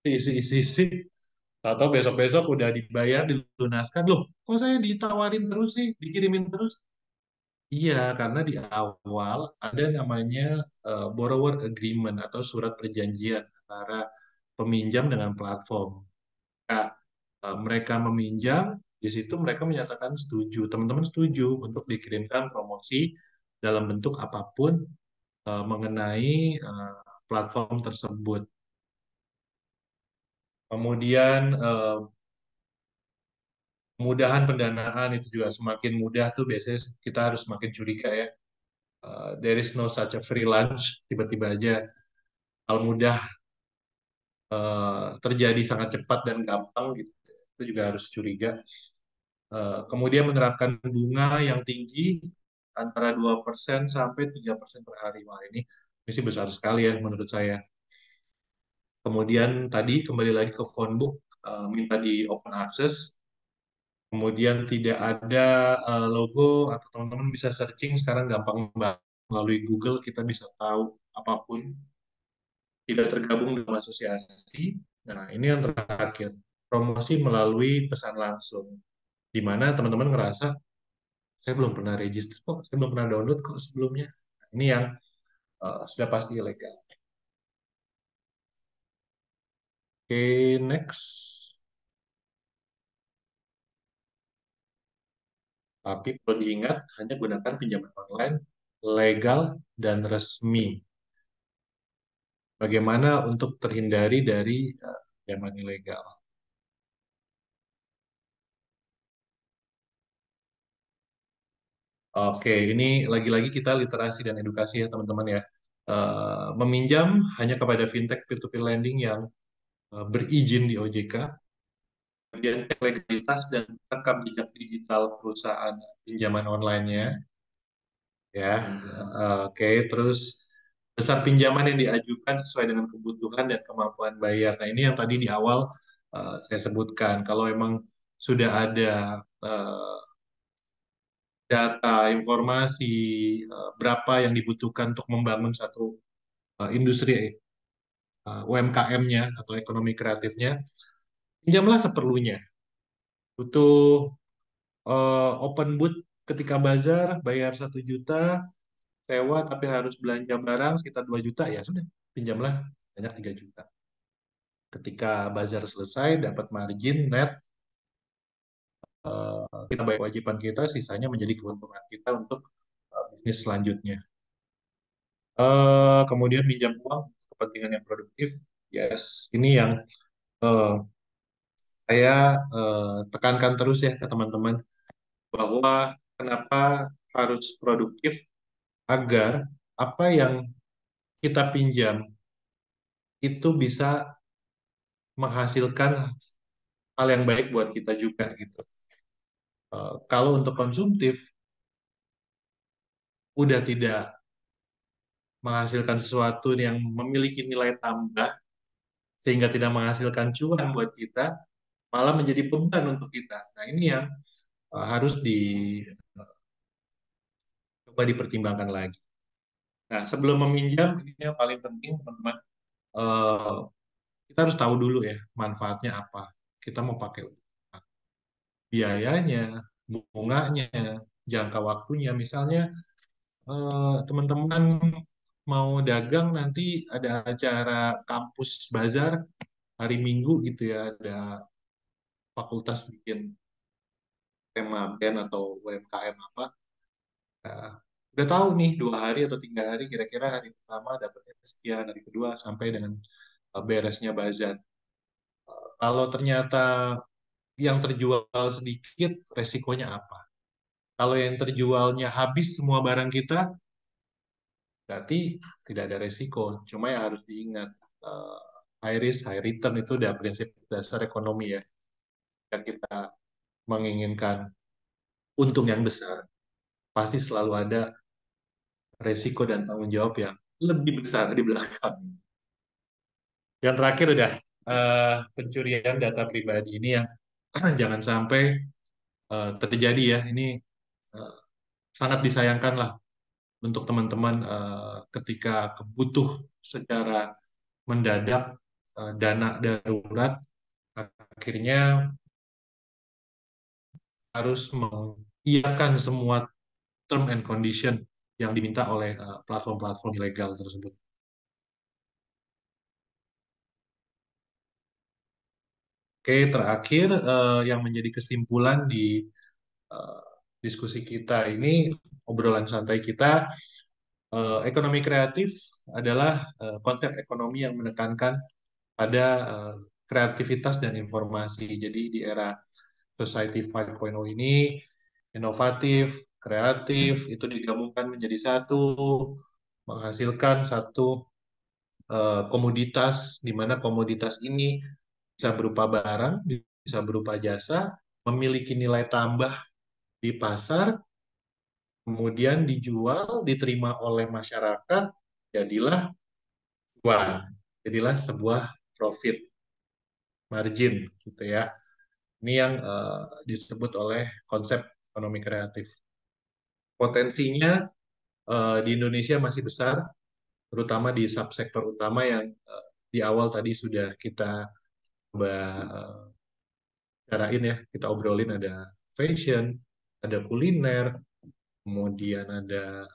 isi. Atau besok-besok udah dibayar, dilunaskan. Loh, kok saya ditawarin terus sih, dikirimin terus? Iya, karena di awal ada namanya borrower agreement atau surat perjanjian antara peminjam dengan platform. Nah, mereka meminjam, di situ mereka menyatakan setuju, teman-teman setuju untuk dikirimkan promosi dalam bentuk apapun mengenai platform tersebut. Kemudian kemudahan pendanaan itu juga semakin mudah tuh biasanya kita harus semakin curiga ya. There is no such a free lunch, tiba-tiba aja hal mudah terjadi sangat cepat dan gampang gitu. Itu juga harus curiga. Kemudian menerapkan bunga yang tinggi antara 2% sampai 3% per hari. Wah, ini Ini sih besar sekali ya menurut saya. Kemudian tadi kembali lagi ke phonebook, minta di open access. Kemudian tidak ada logo atau teman-teman bisa searching sekarang gampang banget melalui Google kita bisa tahu apapun, tidak tergabung dalam asosiasi. Nah, ini yang terakhir, promosi melalui pesan langsung, di mana teman-teman ngerasa saya belum pernah register kok, saya belum pernah download kok sebelumnya. Nah, ini yang sudah pasti ilegal. Oke, next. Tapi perlu diingat, hanya gunakan pinjaman online legal dan resmi. Bagaimana untuk terhindari dari pinjaman ilegal? Oke, ini lagi-lagi kita literasi dan edukasi ya teman-teman ya. Meminjam hanya kepada fintech peer-to-peer lending yang berizin di OJK, kemudian cek legalitas dan rekam jejak digital perusahaan pinjaman online-nya, ya. Oke, terus besar pinjaman yang diajukan sesuai dengan kebutuhan dan kemampuan bayar. Nah, ini yang tadi di awal saya sebutkan. Kalau emang sudah ada eh, data, informasi, berapa yang dibutuhkan untuk membangun satu industri UMKM-nya atau ekonomi kreatifnya, pinjamlah seperlunya. Butuh open booth ketika bazar, bayar 1 juta, sewa tapi harus belanja barang sekitar 2 juta, ya sudah, pinjamlah banyak 3 juta. Ketika bazar selesai, dapat margin net, kita bayar kewajiban kita, sisanya menjadi keuntungan kita untuk bisnis selanjutnya. Kemudian pinjam uang untuk kepentingan yang produktif, yes, ini yang eh, saya tekankan terus ya ke teman-teman, bahwa kenapa harus produktif, agar apa yang kita pinjam itu bisa menghasilkan hal yang baik buat kita juga gitu. Kalau untuk konsumtif udah tidak menghasilkan sesuatu yang memiliki nilai tambah sehingga tidak menghasilkan cuan buat kita, malah menjadi beban untuk kita. Nah, ini yang harus coba dipertimbangkan lagi. Nah, sebelum meminjam, ini yang paling penting, teman-teman, eh, kita harus tahu dulu ya manfaatnya apa. Kita mau pakai apa. Biayanya, bunganya, jangka waktunya. Misalnya teman-teman mau dagang, nanti ada acara kampus bazar hari Minggu gitu ya, ada fakultas bikin tema band atau UMKM apa. Nah, udah tahu nih 2 hari atau 3 hari, kira-kira hari pertama dapatnya sekian, hari kedua sampai dengan beresnya bazar. Kalau ternyata yang terjual sedikit, resikonya apa? Kalau yang terjualnya habis semua barang kita, berarti tidak ada resiko. Cuma yang harus diingat, eh, high risk, high return itu udah prinsip dasar ekonomi ya. Dan kita menginginkan untung yang besar, pasti selalu ada resiko dan tanggung jawab yang lebih besar di belakang. Yang terakhir udah pencurian data pribadi ini yang jangan sampai terjadi ya. Ini eh, sangat disayangkan lah untuk teman-teman ketika kebutuh secara mendadak dana darurat, akhirnya harus mengiyakan semua term and condition yang diminta oleh platform-platform ilegal tersebut. Oke, terakhir yang menjadi kesimpulan di eh, diskusi kita ini, obrolan santai kita, ekonomi kreatif adalah konsep ekonomi yang menekankan pada kreativitas dan informasi. Jadi di era Society 5.0 ini, inovatif, kreatif, itu digabungkan menjadi satu, menghasilkan satu komoditas, di mana komoditas ini bisa berupa barang, bisa berupa jasa, memiliki nilai tambah di pasar, kemudian dijual, diterima oleh masyarakat, jadilah cuan, jadilah sebuah profit margin gitu ya. Ini yang disebut oleh konsep ekonomi kreatif. Potensinya di Indonesia masih besar, terutama di subsektor utama yang di awal tadi sudah kita coba bicarain ya, kita obrolin ada fashion, ada kuliner, kemudian ada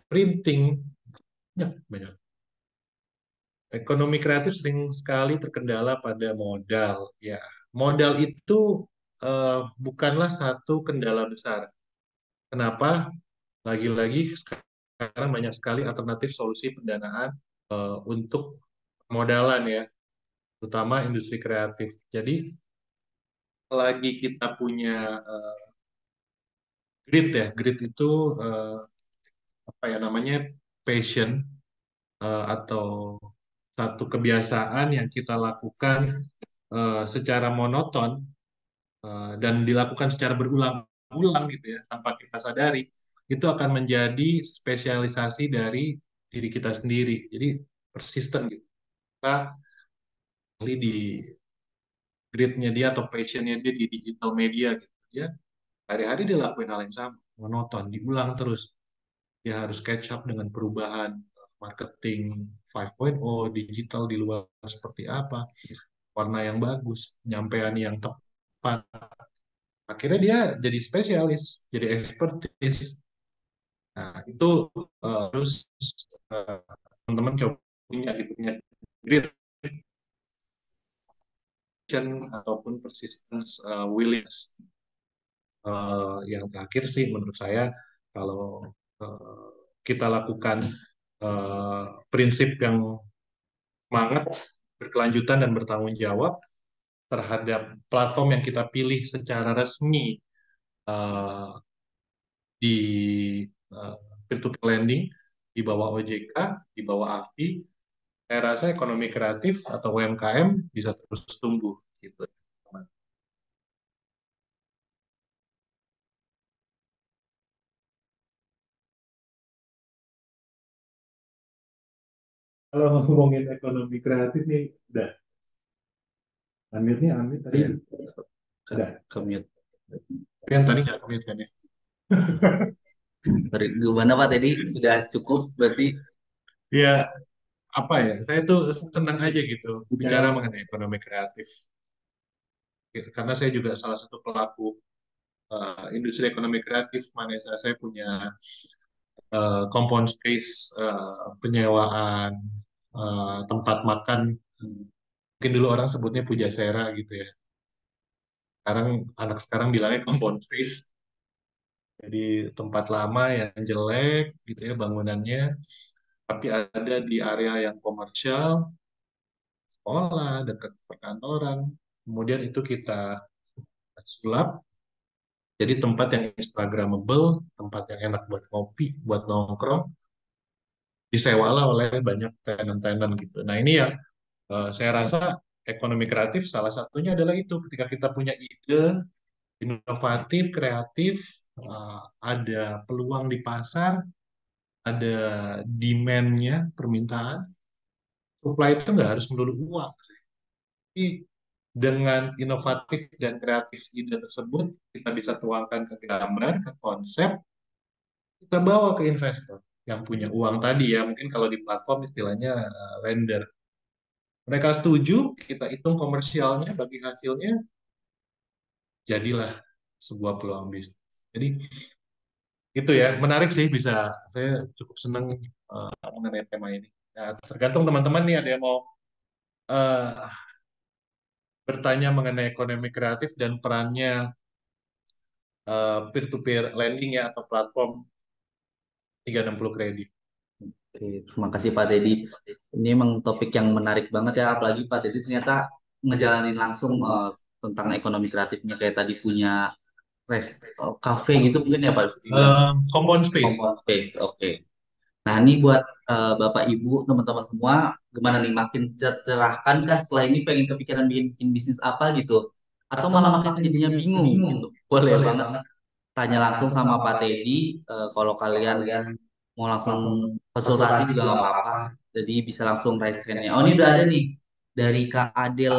printing, banyak, banyak. Ekonomi kreatif sering sekali terkendala pada modal. Ya, modal itu bukanlah satu kendala besar. Kenapa? Lagi-lagi sekarang banyak sekali alternatif solusi pendanaan untuk modalan ya, terutama industri kreatif. Jadi, lagi kita punya grit ya, grit itu apa ya namanya passion atau satu kebiasaan yang kita lakukan secara monoton dan dilakukan secara berulang-ulang gitu ya tanpa kita sadari itu akan menjadi spesialisasi dari diri kita sendiri. Jadi persisten gitu. Kita ahli di gridnya dia atau passionnya dia di digital media gitu. Dia hari-hari dia lakuin hal yang sama, monoton, diulang terus. Dia harus catch up dengan perubahan marketing 5.0, digital di luar seperti apa, warna yang bagus, penyampaian yang tepat. Akhirnya dia jadi spesialis, jadi expertise. Nah, itu harus uh, teman-teman coba punya gitu, punya grit ataupun persistence willingness. Yang terakhir sih menurut saya kalau uh, kita lakukan prinsip yang semangat, berkelanjutan dan bertanggung jawab terhadap platform yang kita pilih secara resmi uh, di uh, peer-to-peer lending di bawah OJK, di bawah AFI, saya rasa ekonomi kreatif atau UMKM bisa terus tumbuh gitu. Kalau ngomongin ekonomi kreatif nih, udah. Amit tadi Ya, udah. commute. Tapi yang tadi nggak commit kan ya? Gimana Pak tadi sudah cukup berarti? Ya, apa ya? Saya tuh senang aja gitu bicara mengenai ekonomi kreatif. Karena saya juga salah satu pelaku industri ekonomi kreatif. Manesa saya punya compound space, penyewaan, tempat makan. Mungkin dulu orang sebutnya pujasera gitu ya. Sekarang anak sekarang bilangnya compound space. Jadi tempat lama yang jelek gitu ya bangunannya, tapi ada di area yang komersial, sekolah, dekat perkantoran. Kemudian itu kita sulap jadi tempat yang instagramable, tempat yang enak buat ngopi, buat nongkrong, disewalah oleh banyak tenant-tenant gitu. Nah ini yang saya rasa ekonomi kreatif salah satunya adalah itu ketika kita punya ide inovatif, kreatif, ada peluang di pasar, ada demand-nya, permintaan, supply itu nggak harus melulu uang sih. Tapi dengan inovatif dan kreatif ide tersebut, kita bisa tuangkan ke gambar, ke konsep, kita bawa ke investor yang punya uang tadi ya, mungkin kalau di platform istilahnya lender. Mereka setuju, kita hitung komersialnya, bagi hasilnya, jadilah sebuah peluang bisnis. Jadi itu ya, menarik sih bisa, saya cukup senang mengenai tema ini. Nah, tergantung teman-teman nih ada yang mau eh, bertanya mengenai ekonomi kreatif dan perannya peer-to-peer lending ya atau platform 360 kredit. Oke, terima kasih Pak Teddy. Ini emang topik yang menarik banget ya, apalagi Pak Teddy ternyata ngejalanin langsung tentang ekonomi kreatifnya kayak tadi punya cafe gitu mungkin ya Pak. Compound space. Compound space, oke. Nah ini buat Bapak Ibu teman-teman semua, gimana nih makin cerahkan kah setelah ini pengen kepikiran bikin bisnis apa gitu? Atau malah makin jadinya bingung gitu? Boleh banget tanya langsung sama Pak Teddy kalau kalian mau langsung konsultasi juga nggak apa-apa. Jadi bisa langsung raise hand-nya. Oh, ini udah ada nih dari Kak Adil.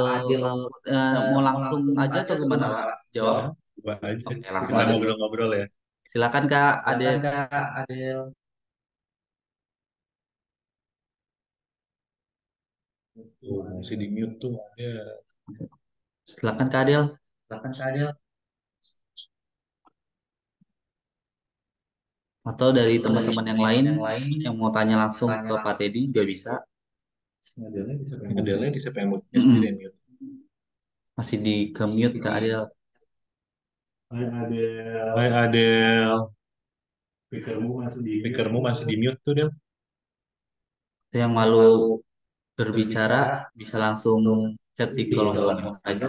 Mau langsung aja atau gimana, Pak? Jawab. Ya, coba aja. Oke, langsung Kita aja. ngobrol-ngobrol ya. Silakan Kak Adil. Tuh, masih di mute tuh. Ya. Silakan Kak Adil. Atau dari teman-teman yang lain yang mau tanya langsung ke Pak Teddy juga bisa. Adele di siapa yang mute sendiri Mm-mm. yang mute. Masih di ke-mute Kak Adil. Hai Adel. Speakermu masih di mute tuh, Del. Itu yang malu berbicara bisa langsung chat di kolom komentar aja.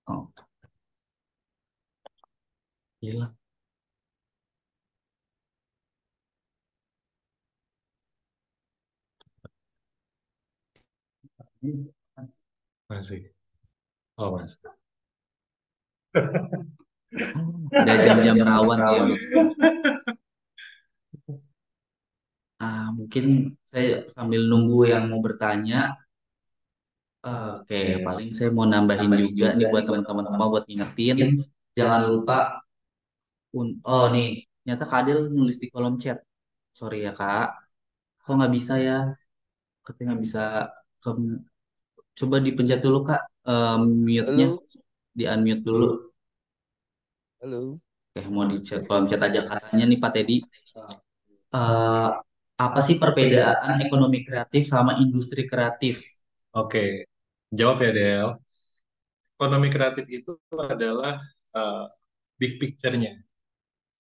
Oh, gila. Masih. Oh, masih. Udah jam-jam rawan ya. Mungkin saya sambil nunggu yang mau bertanya. Oke, paling saya mau nambahin juga nih buat teman-teman semua buat ngingetin. Jangan lupa, oh nih, ternyata Kak Adil nulis di kolom chat. Sorry ya Kak, kok nggak bisa ya? Katanya nggak bisa. Ke- Coba dipencet dulu Kak, mute-nya, Halo, di unmute dulu. halo. Oke, mau di chat kolom chat aja katanya nih Pak Teddy. eh, Apa sih perbedaan ekonomi kreatif sama industri kreatif? Oke, jawab ya, Del. Ekonomi kreatif itu adalah uh, big picture-nya.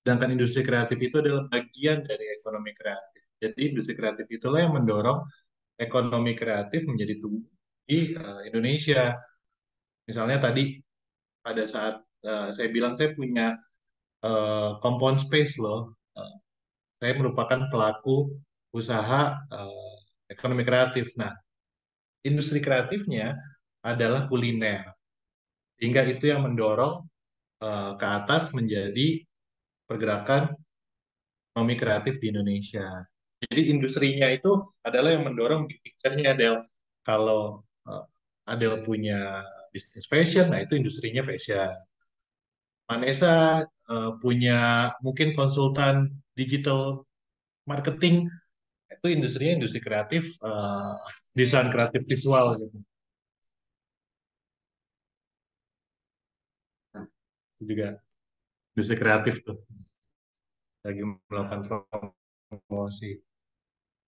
Sedangkan industri kreatif itu adalah bagian dari ekonomi kreatif. Jadi industri kreatif itulah yang mendorong ekonomi kreatif menjadi tumbuh di Indonesia. Misalnya tadi pada saat saya bilang saya punya compound space loh. Saya merupakan pelaku usaha ekonomi kreatif. Nah, industri kreatifnya adalah kuliner. Sehingga itu yang mendorong ke atas menjadi pergerakan ekonomi kreatif di Indonesia. Jadi industrinya itu adalah yang mendorong big picture-nya, Adel. Kalau Adel punya bisnis fashion, nah itu industrinya fashion. Vanessa punya mungkin konsultan digital marketing, itu industrinya industri kreatif, desain kreatif visual gitu. Itu juga industri kreatif tuh lagi melakukan promosi.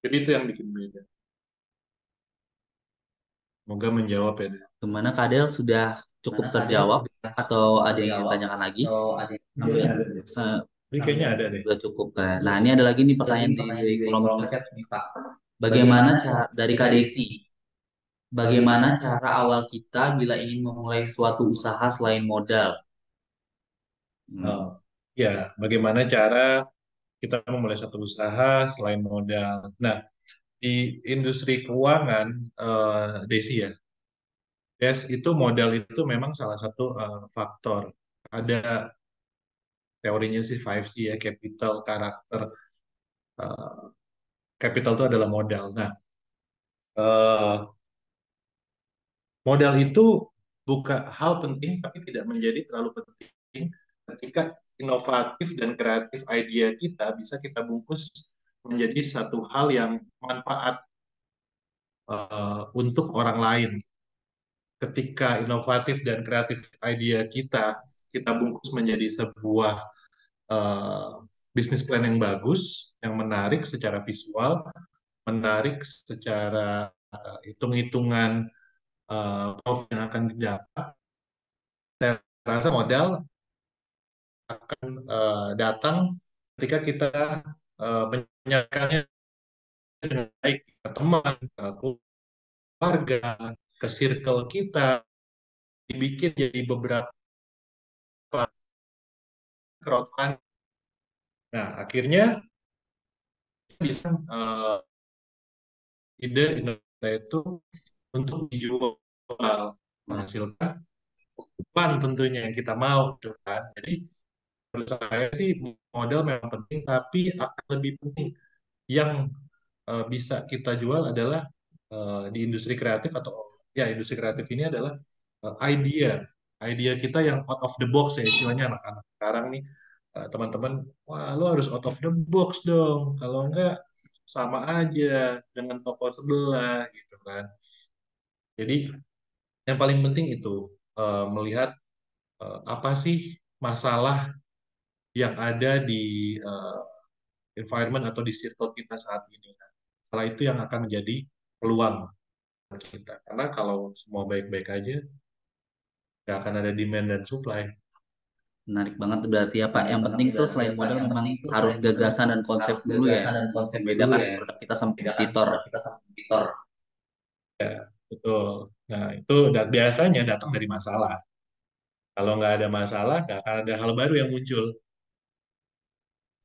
Jadi itu yang bikin beda. Semoga menjawab ya. Del. Gimana Kak Adil sudah cukup terjawab atau ada yang ingin tanyakan lagi? Sa- Ini kayaknya ada deh. Sudah cukup kan. Nah, ini ada lagi nih pertanyaan di kolom chat. Bagaimana cara dari Kak Desi? Bagaimana cara awal kita bila ingin memulai suatu usaha selain modal? Oh, ya, bagaimana cara kita memulai satu usaha selain modal? Nah, di industri keuangan, Desi ya, Des itu modal itu memang salah satu faktor. Ada teorinya sih 5C ya, capital, karakter. eh, Capital itu adalah modal. Nah, eh, modal itu bukan hal penting, tapi tidak menjadi terlalu penting ketika inovatif dan kreatif idea kita bisa kita bungkus menjadi satu hal yang manfaat untuk orang lain. Ketika inovatif dan kreatif idea kita bungkus menjadi sebuah eh, bisnis plan yang bagus, yang menarik secara visual, menarik secara hitung-hitungan profit yang akan didapat. Saya rasa modal akan datang ketika kita menyampaikannya dengan baik ke teman, ke keluarga, ke circle kita, dibikin jadi beberapa crowdfunding. Nah, akhirnya bisa ide Indonesia itu untuk dijual, menghasilkan uang tentunya yang kita mau, gitu kan. Jadi Menurut saya sih modal memang penting, tapi akan lebih penting yang bisa kita jual adalah di industri kreatif atau ya industri kreatif ini adalah idea, idea kita yang out of the box ya istilahnya anak-anak sekarang nih teman-teman, wah lo harus out of the box dong, kalau enggak sama aja dengan toko sebelah gitu kan. Jadi yang paling penting itu melihat apa sih masalah yang ada di eh, environment atau di circle kita saat ini. Nah, setelah itu yang akan menjadi peluang kita. Karena kalau semua baik-baik aja, nggak akan ada demand dan supply. Menarik banget berarti ya Pak. Yang penting tuh selain modal memang harus gagasan dan konsep dulu ya. Membedakan produk kita sama kompetitor. Betul. Nah, itu biasanya datang dari masalah. Kalau nggak ada masalah, nggak akan ada hal baru yang muncul.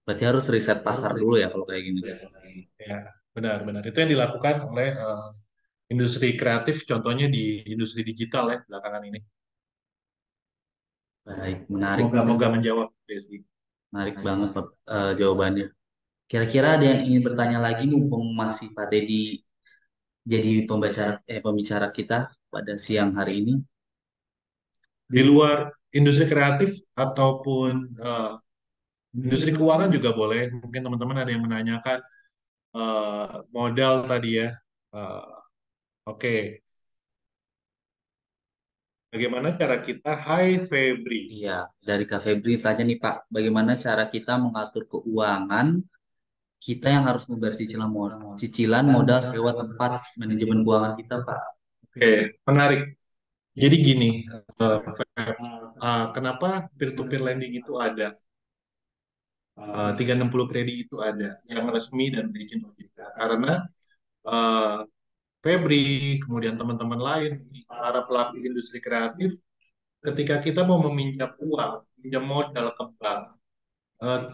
Berarti harus riset pasar dulu ya kalau kayak gini. Ya, benar-benar. Itu yang dilakukan oleh industri kreatif, contohnya di industri digital ya belakangan ini. Baik, menarik. Semoga menjawab, Desi. Menarik banget Pak, jawabannya. Kira-kira ada yang ingin bertanya lagi mumpung masih Pak Dedi jadi pembicara kita pada siang hari ini. Di luar industri kreatif ataupun industri keuangan juga boleh. Mungkin teman-teman ada yang menanyakan modal tadi ya. Eh, Oke, bagaimana cara kita, Hai Febri? Iya, dari Kak Febri tanya nih Pak, bagaimana cara kita mengatur keuangan kita yang harus membayar cicilan modal sewa tempat manajemen keuangan kita Pak. Oke, menarik. Jadi gini, Feb, kenapa peer-to-peer lending itu ada? 360 kredit itu ada, yang resmi dan berizin OJK. Karena eh, Febri, kemudian teman-teman lain, para pelaku industri kreatif, ketika kita mau meminjam uang, pinjam modal ke bank,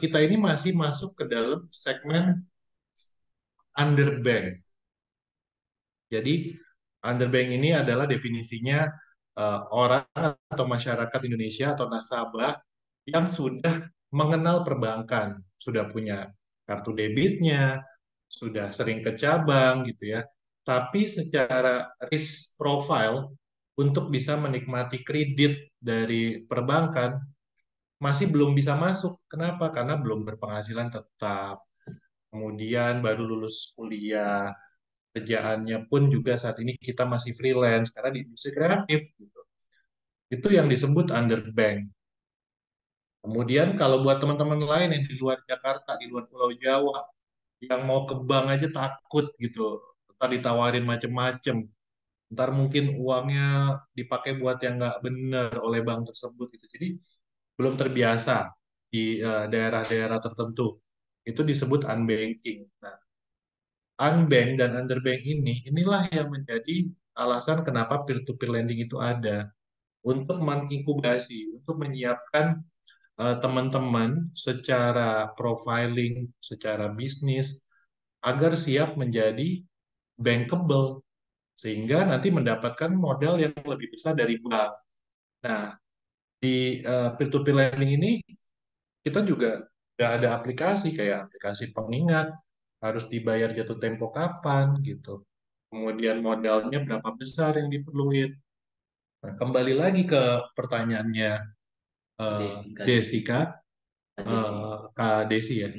kita ini masih masuk ke dalam segmen underbank. Jadi underbank ini adalah definisinya orang atau masyarakat Indonesia atau nasabah yang sudah mengenal perbankan, sudah punya kartu debitnya, sudah sering ke cabang gitu ya. Tapi secara risk profile untuk bisa menikmati kredit dari perbankan masih belum bisa masuk. Kenapa? Karena belum berpenghasilan tetap. Kemudian baru lulus kuliah, kerjaannya pun juga saat ini kita masih freelance karena di industri kreatif gitu. Itu yang disebut underbank. Kemudian kalau buat teman-teman lain yang di luar Jakarta, di luar Pulau Jawa, yang mau ke bank aja takut gitu. Ntar ditawarin macem-macem. Ntar mungkin uangnya dipakai buat yang nggak benar oleh bank tersebut gitu. Jadi belum terbiasa di daerah-daerah tertentu. Itu disebut unbanking. Nah, unbank dan underbank inilah yang menjadi alasan kenapa peer-to-peer lending itu ada. Untuk menginkubasi, untuk menyiapkan teman-teman secara profiling, secara bisnis, agar siap menjadi bankable, sehingga nanti mendapatkan modal yang lebih besar dari bank. Nah, di peer-to-peer lending ini, kita juga udah ada aplikasi, kayak aplikasi pengingat, harus dibayar jatuh tempo kapan, gitu. Kemudian modalnya berapa besar yang diperluin. Nah, kembali lagi ke pertanyaannya Desika, Kak Desi ya.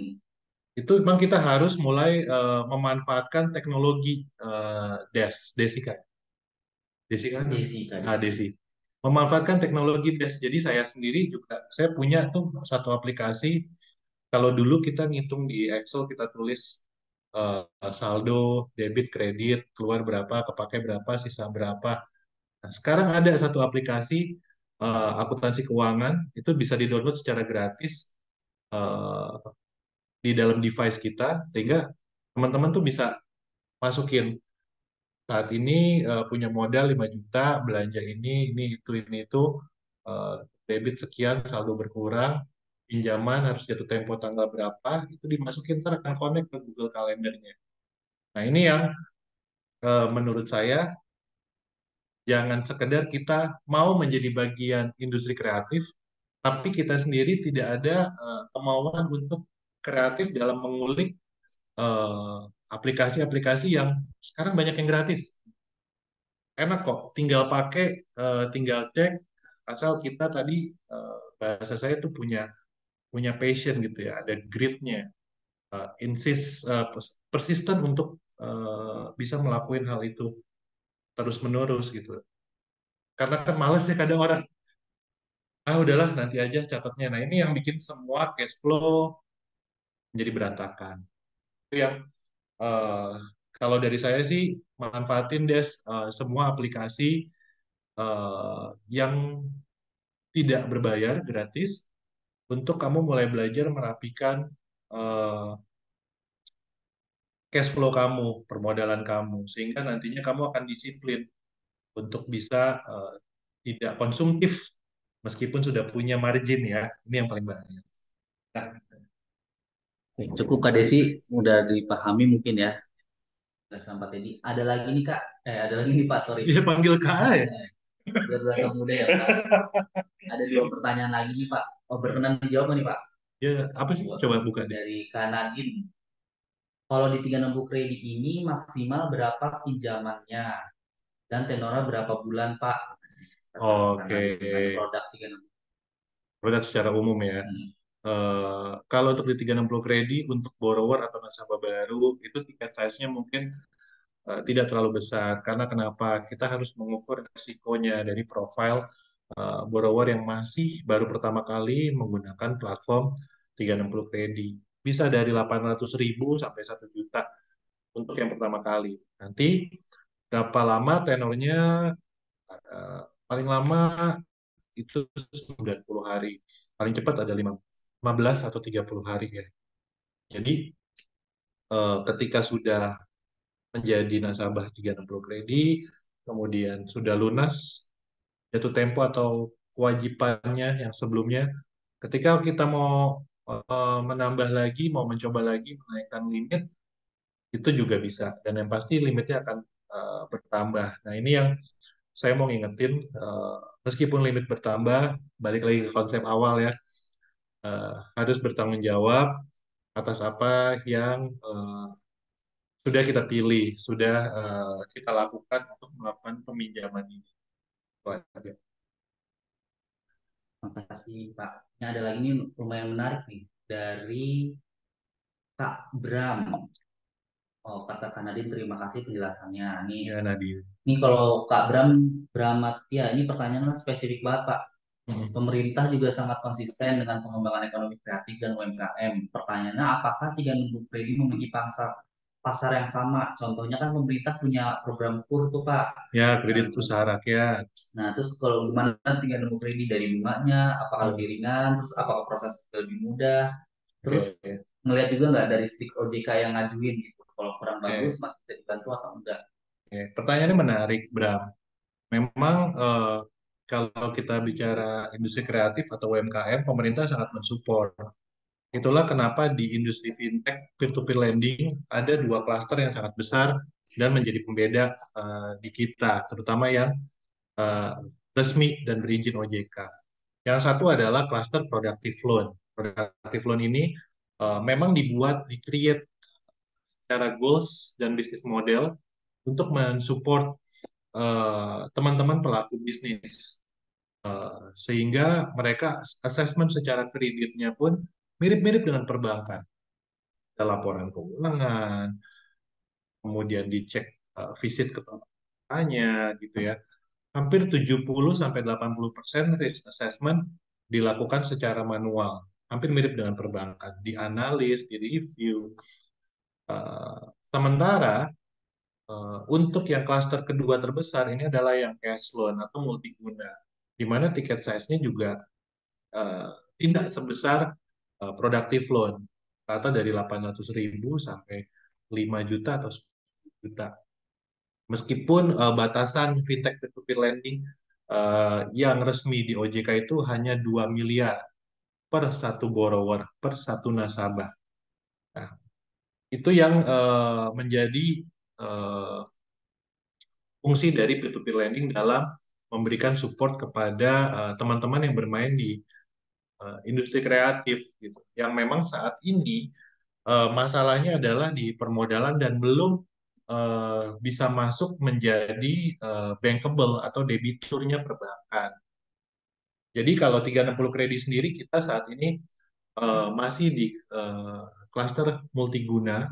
Itu memang kita harus mulai memanfaatkan teknologi Desika. Desi kan? Desi. Memanfaatkan teknologi Des. Jadi saya sendiri juga, saya punya tuh satu aplikasi. Kalau dulu kita ngitung di Excel, kita tulis saldo, debit, kredit, keluar berapa, kepakai berapa, sisa berapa. Nah, sekarang ada satu aplikasi akuntansi keuangan, itu bisa di-download secara gratis eh, di dalam device kita, sehingga teman-teman tuh bisa masukin saat ini punya modal 5 juta, belanja ini itu, eh, debit sekian, saldo berkurang, pinjaman harus jatuh tempo tanggal berapa, itu dimasukin, ntar akan connect ke Google Kalendernya. Nah, ini yang menurut saya jangan sekedar kita mau menjadi bagian industri kreatif, tapi kita sendiri tidak ada kemauan untuk kreatif dalam mengulik eh, aplikasi-aplikasi yang sekarang banyak yang gratis. Enak kok, tinggal pakai, tinggal cek, asal kita tadi bahasa saya tuh punya punya passion gitu ya, ada gritnya, insist, persisten untuk bisa melakukan hal itu terus menerus gitu. Karena kan males ya kadang orang, udahlah nanti aja catatnya. Nah ini yang bikin semua cash flow menjadi berantakan. Itu yang eh, kalau dari saya sih manfaatin deh semua aplikasi yang tidak berbayar, gratis, untuk kamu mulai belajar merapikan eh, cash flow kamu, permodalan kamu, sehingga nantinya kamu akan disiplin untuk bisa tidak konsumtif meskipun sudah punya margin ya. Ini yang paling banyak. Nah, Oke, cukup Kak Desi, udah dipahami mungkin ya. Sama Pak Teddy. Ada lagi nih Kak. Ada lagi nih Pak, sorry. dia panggil KA ya? Biar berasa muda ya Pak. Ada dua pertanyaan lagi nih Pak. Oh, berkenan dijawab nih Pak. Ya, apa sih? Coba buka deh. Dari Kak Nadine. Kalau di 360 kredit ini maksimal berapa pinjamannya? Dan tenornya berapa bulan Pak? Oke, Dengan produk 360. produk secara umum ya. Kalau untuk di 360 kredit untuk borrower atau nasabah baru itu tiket size-nya mungkin tidak terlalu besar karena kenapa? Kita harus mengukur risikonya dari profil borrower yang masih baru pertama kali menggunakan platform 360 kredit. Bisa dari 800.000 sampai 1 juta untuk yang pertama kali. Nanti berapa lama tenornya? Paling lama itu 90 hari. Paling cepat ada 15 atau 30 hari ya. Jadi ketika sudah menjadi nasabah 360 kredit, kemudian sudah lunas jatuh tempo atau kewajibannya yang sebelumnya, ketika kita mau menambah lagi, mau mencoba lagi menaikkan limit, itu juga bisa. Dan yang pasti limitnya akan bertambah. Nah, ini yang saya mau ngingetin, meskipun limit bertambah, balik lagi ke konsep awal ya, harus bertanggung jawab atas apa yang sudah kita pilih, sudah kita lakukan untuk melakukan peminjaman ini. Itu aja. Terima kasih Pak. Ini ada lagi nih lumayan menarik nih dari Kak Bram. Oh, kata Kak Nadine, terima kasih penjelasannya. Ya, Nadia. Ini kalau Kak Bram, Bramat, ya ini pertanyaannya spesifik banget Pak. Hmm. Pemerintah juga sangat konsisten dengan pengembangan ekonomi kreatif dan UMKM. Pertanyaannya, apakah 360 kredit memiliki pasar yang sama? Contohnya kan pemerintah punya program KUR tuh Pak. Ya, kredit usaha rakyat. Nah, terus kalau gimana 360 kredit dari bunganya, apakah lebih ringan, terus apakah proses lebih mudah? Terus melihat juga nggak dari strik OJK yang ngajuin gitu. Kalau kurang bagus, masih bisa dibantu atau enggak? Pertanyaannya menarik, Bram. Memang kalau kita bicara industri kreatif atau UMKM, pemerintah sangat mensupport. Itulah kenapa di industri fintech peer-to-peer lending ada dua klaster yang sangat besar dan menjadi pembeda di kita, terutama yang uh, resmi dan berizin OJK. Yang satu adalah klaster productive loan. Productive loan ini memang di-create secara goals dan bisnis model untuk mensupport teman-teman pelaku bisnis. Sehingga mereka assessment secara kreditnya pun mirip-mirip dengan perbankan. Ada laporan keuangan, kemudian dicek visit ke tempatnya gitu ya. Hampir 70-80% risk assessment dilakukan secara manual. Hampir mirip dengan perbankan, dianalis, direview. Sementara untuk yang klaster kedua terbesar ini adalah yang cash loan atau multiguna, di mana tiket size-nya juga uh, tidak sebesar productive loan, rata dari 800.000 sampai 5 juta atau 10 juta. Meskipun batasan fintech peer-to-peer lending yang resmi di OJK itu hanya 2 miliar per satu borrower, per satu nasabah. Nah, itu yang menjadi fungsi dari peer-to-peer lending dalam memberikan support kepada teman-teman yang bermain di industri kreatif gitu. Yang memang saat ini masalahnya adalah di permodalan dan belum bisa masuk menjadi bankable atau debiturnya perbankan. Jadi kalau 360 kredit sendiri kita saat ini masih di klaster multiguna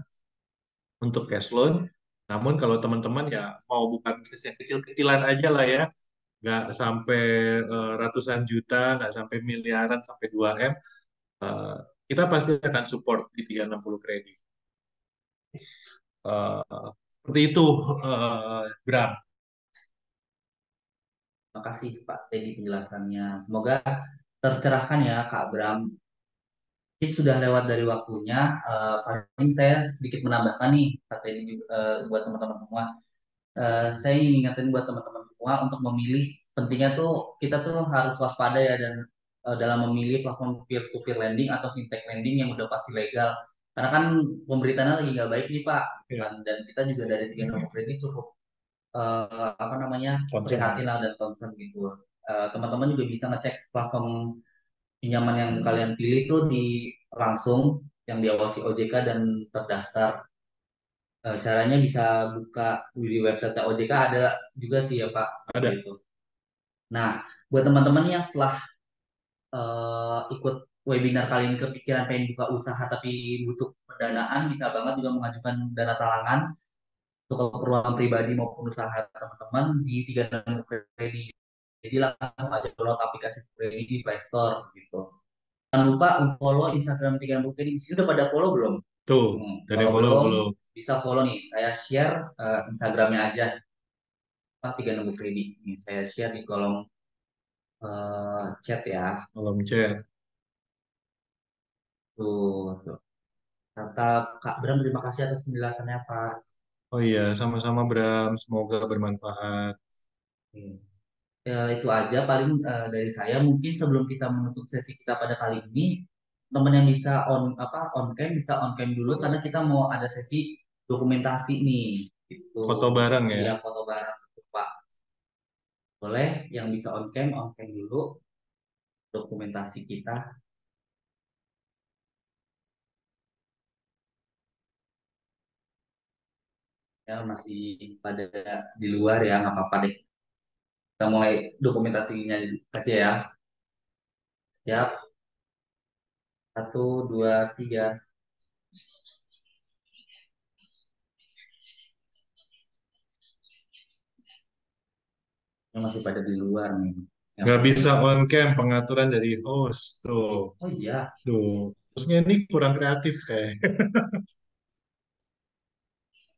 untuk cash loan. Namun kalau teman-teman ya mau buka bisnis yang kecil-kecilan aja lah ya, nggak sampai ratusan juta, nggak sampai miliaran, sampai 2M, eh, kita pasti akan support di 360 kredit. Seperti itu, Bram. Makasih Pak Teddy penjelasannya. Semoga tercerahkan ya Kak Bram. Ini sudah lewat dari waktunya. Paling saya sedikit menambahkan nih Pak Teddy, buat teman-teman semua. Saya ingin ingatin buat teman-teman semua untuk memilih, pentingnya tuh kita tuh harus waspada ya, dan dalam memilih platform peer-to-peer lending atau fintech lending yang udah pasti legal. Karena kan pemberitaannya lagi nggak baik nih Pak. Dan kita juga dari 360 Kredit cukup apa namanya, prihatin lah dan concern gitu. Teman-teman juga bisa ngecek platform pinjaman yang kalian pilih tuh di langsung, yang diawasi OJK dan terdaftar. Caranya bisa buka di website OJK, ada juga sih ya Pak, seperti Ada. itu. Nah, buat teman-teman yang setelah ikut webinar kali ini kepikiran pengen buka usaha tapi butuh pendanaan, bisa banget juga mengajukan dana talangan untuk keperluan pribadi maupun usaha teman-teman di 36 Kredit. Jadi langsung aja download aplikasi Kredit di Play Store gitu. Jangan lupa follow Instagram 36 Kredit. Di sini udah pada follow belum? Tuh, dari Kalau follow belum, belum. bisa follow nih. Saya share Instagramnya aja. Pak 36 Kredit. Ini saya share di kolom chat ya. Kolom chat. Tuh, tuh. Kata Kak Bram, terima kasih atas penjelasannya Pak. Oh iya, sama-sama Bram. Semoga bermanfaat. Itu aja paling dari saya. Mungkin sebelum kita menutup sesi kita pada kali ini, teman yang bisa on cam bisa on cam dulu karena kita mau ada sesi dokumentasi nih. Itu Foto bareng ya. Iya, foto bareng gitu, Pak. Boleh yang bisa on cam dulu dokumentasi kita. Ya masih pada di luar ya, nggak apa-apa deh. Kita mulai dokumentasinya aja ya. Siap. Satu, dua, tiga. Yang masih pada di luar nih. Nggak bisa on cam, pengaturan dari host. Tuh, Oh iya, tuh. Terusnya ini kurang kreatif kayak.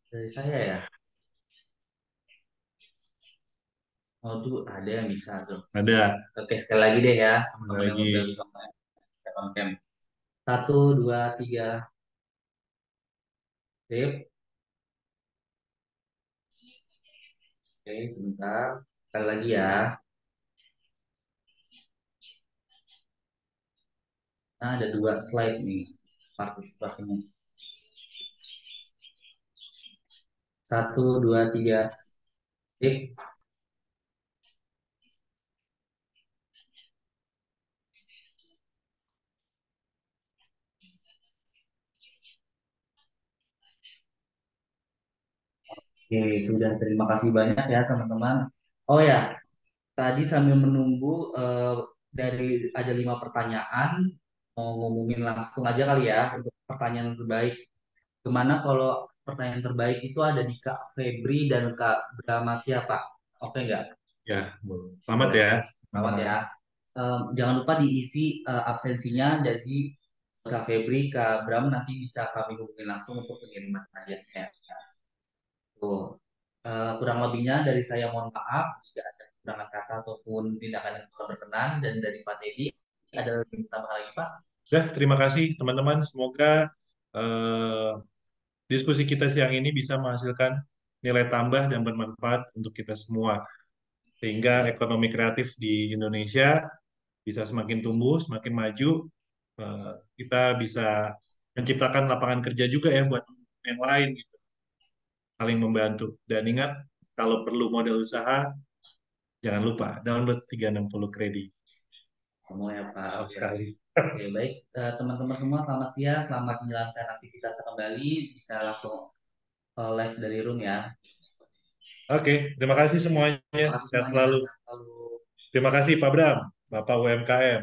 dari saya ya. Oh tuh ada yang bisa tuh. Ada. Oke, sekali lagi deh ya, teman-teman yang udah Lagi. bisa on cam. Satu, dua, tiga. Sip. Oke, sebentar. Sekali lagi ya. Nah, ada dua slide nih partisipasinya. Satu, dua, tiga. Sip. Oke, sudah. Terima kasih banyak ya teman-teman. Oh ya, tadi sambil menunggu dari ada 5 pertanyaan, mau ngumumin langsung aja kali ya untuk pertanyaan terbaik. Gimana kalau pertanyaan terbaik itu ada di Kak Febri dan Kak Bramatia, Pak? Oke nggak? Ya, boleh. Selamat ya. Selamat ya. Jangan lupa diisi absensinya, jadi Kak Febri, Kak Bram nanti bisa kami hubungi langsung untuk pengiriman hadiahnya. Tuh. Kurang lebihnya dari saya mohon maaf jika ada kekurangan kata ataupun tindakan yang kurang berkenan, dan dari Pak Teddy ada yang tambah lagi Pak? Dah, terima kasih teman-teman. Semoga eh, diskusi kita siang ini bisa menghasilkan nilai tambah dan bermanfaat untuk kita semua. Sehingga ekonomi kreatif di Indonesia bisa semakin tumbuh, semakin maju. Kita bisa menciptakan lapangan kerja juga ya buat yang lain, gitu. Saling membantu. Dan ingat, kalau perlu modal usaha, jangan lupa download 360 Kredit. Ngomongnya Pak. Maaf Oke, sekali. oke, baik. Teman-teman semua, selamat siang. Selamat menjalankan aktivitas kembali. Bisa langsung live dari room ya. Oke, terima kasih semuanya. Terima kasih Sehat semuanya. selalu. Lalu. Terima kasih Pak Bram, Bapak UMKM.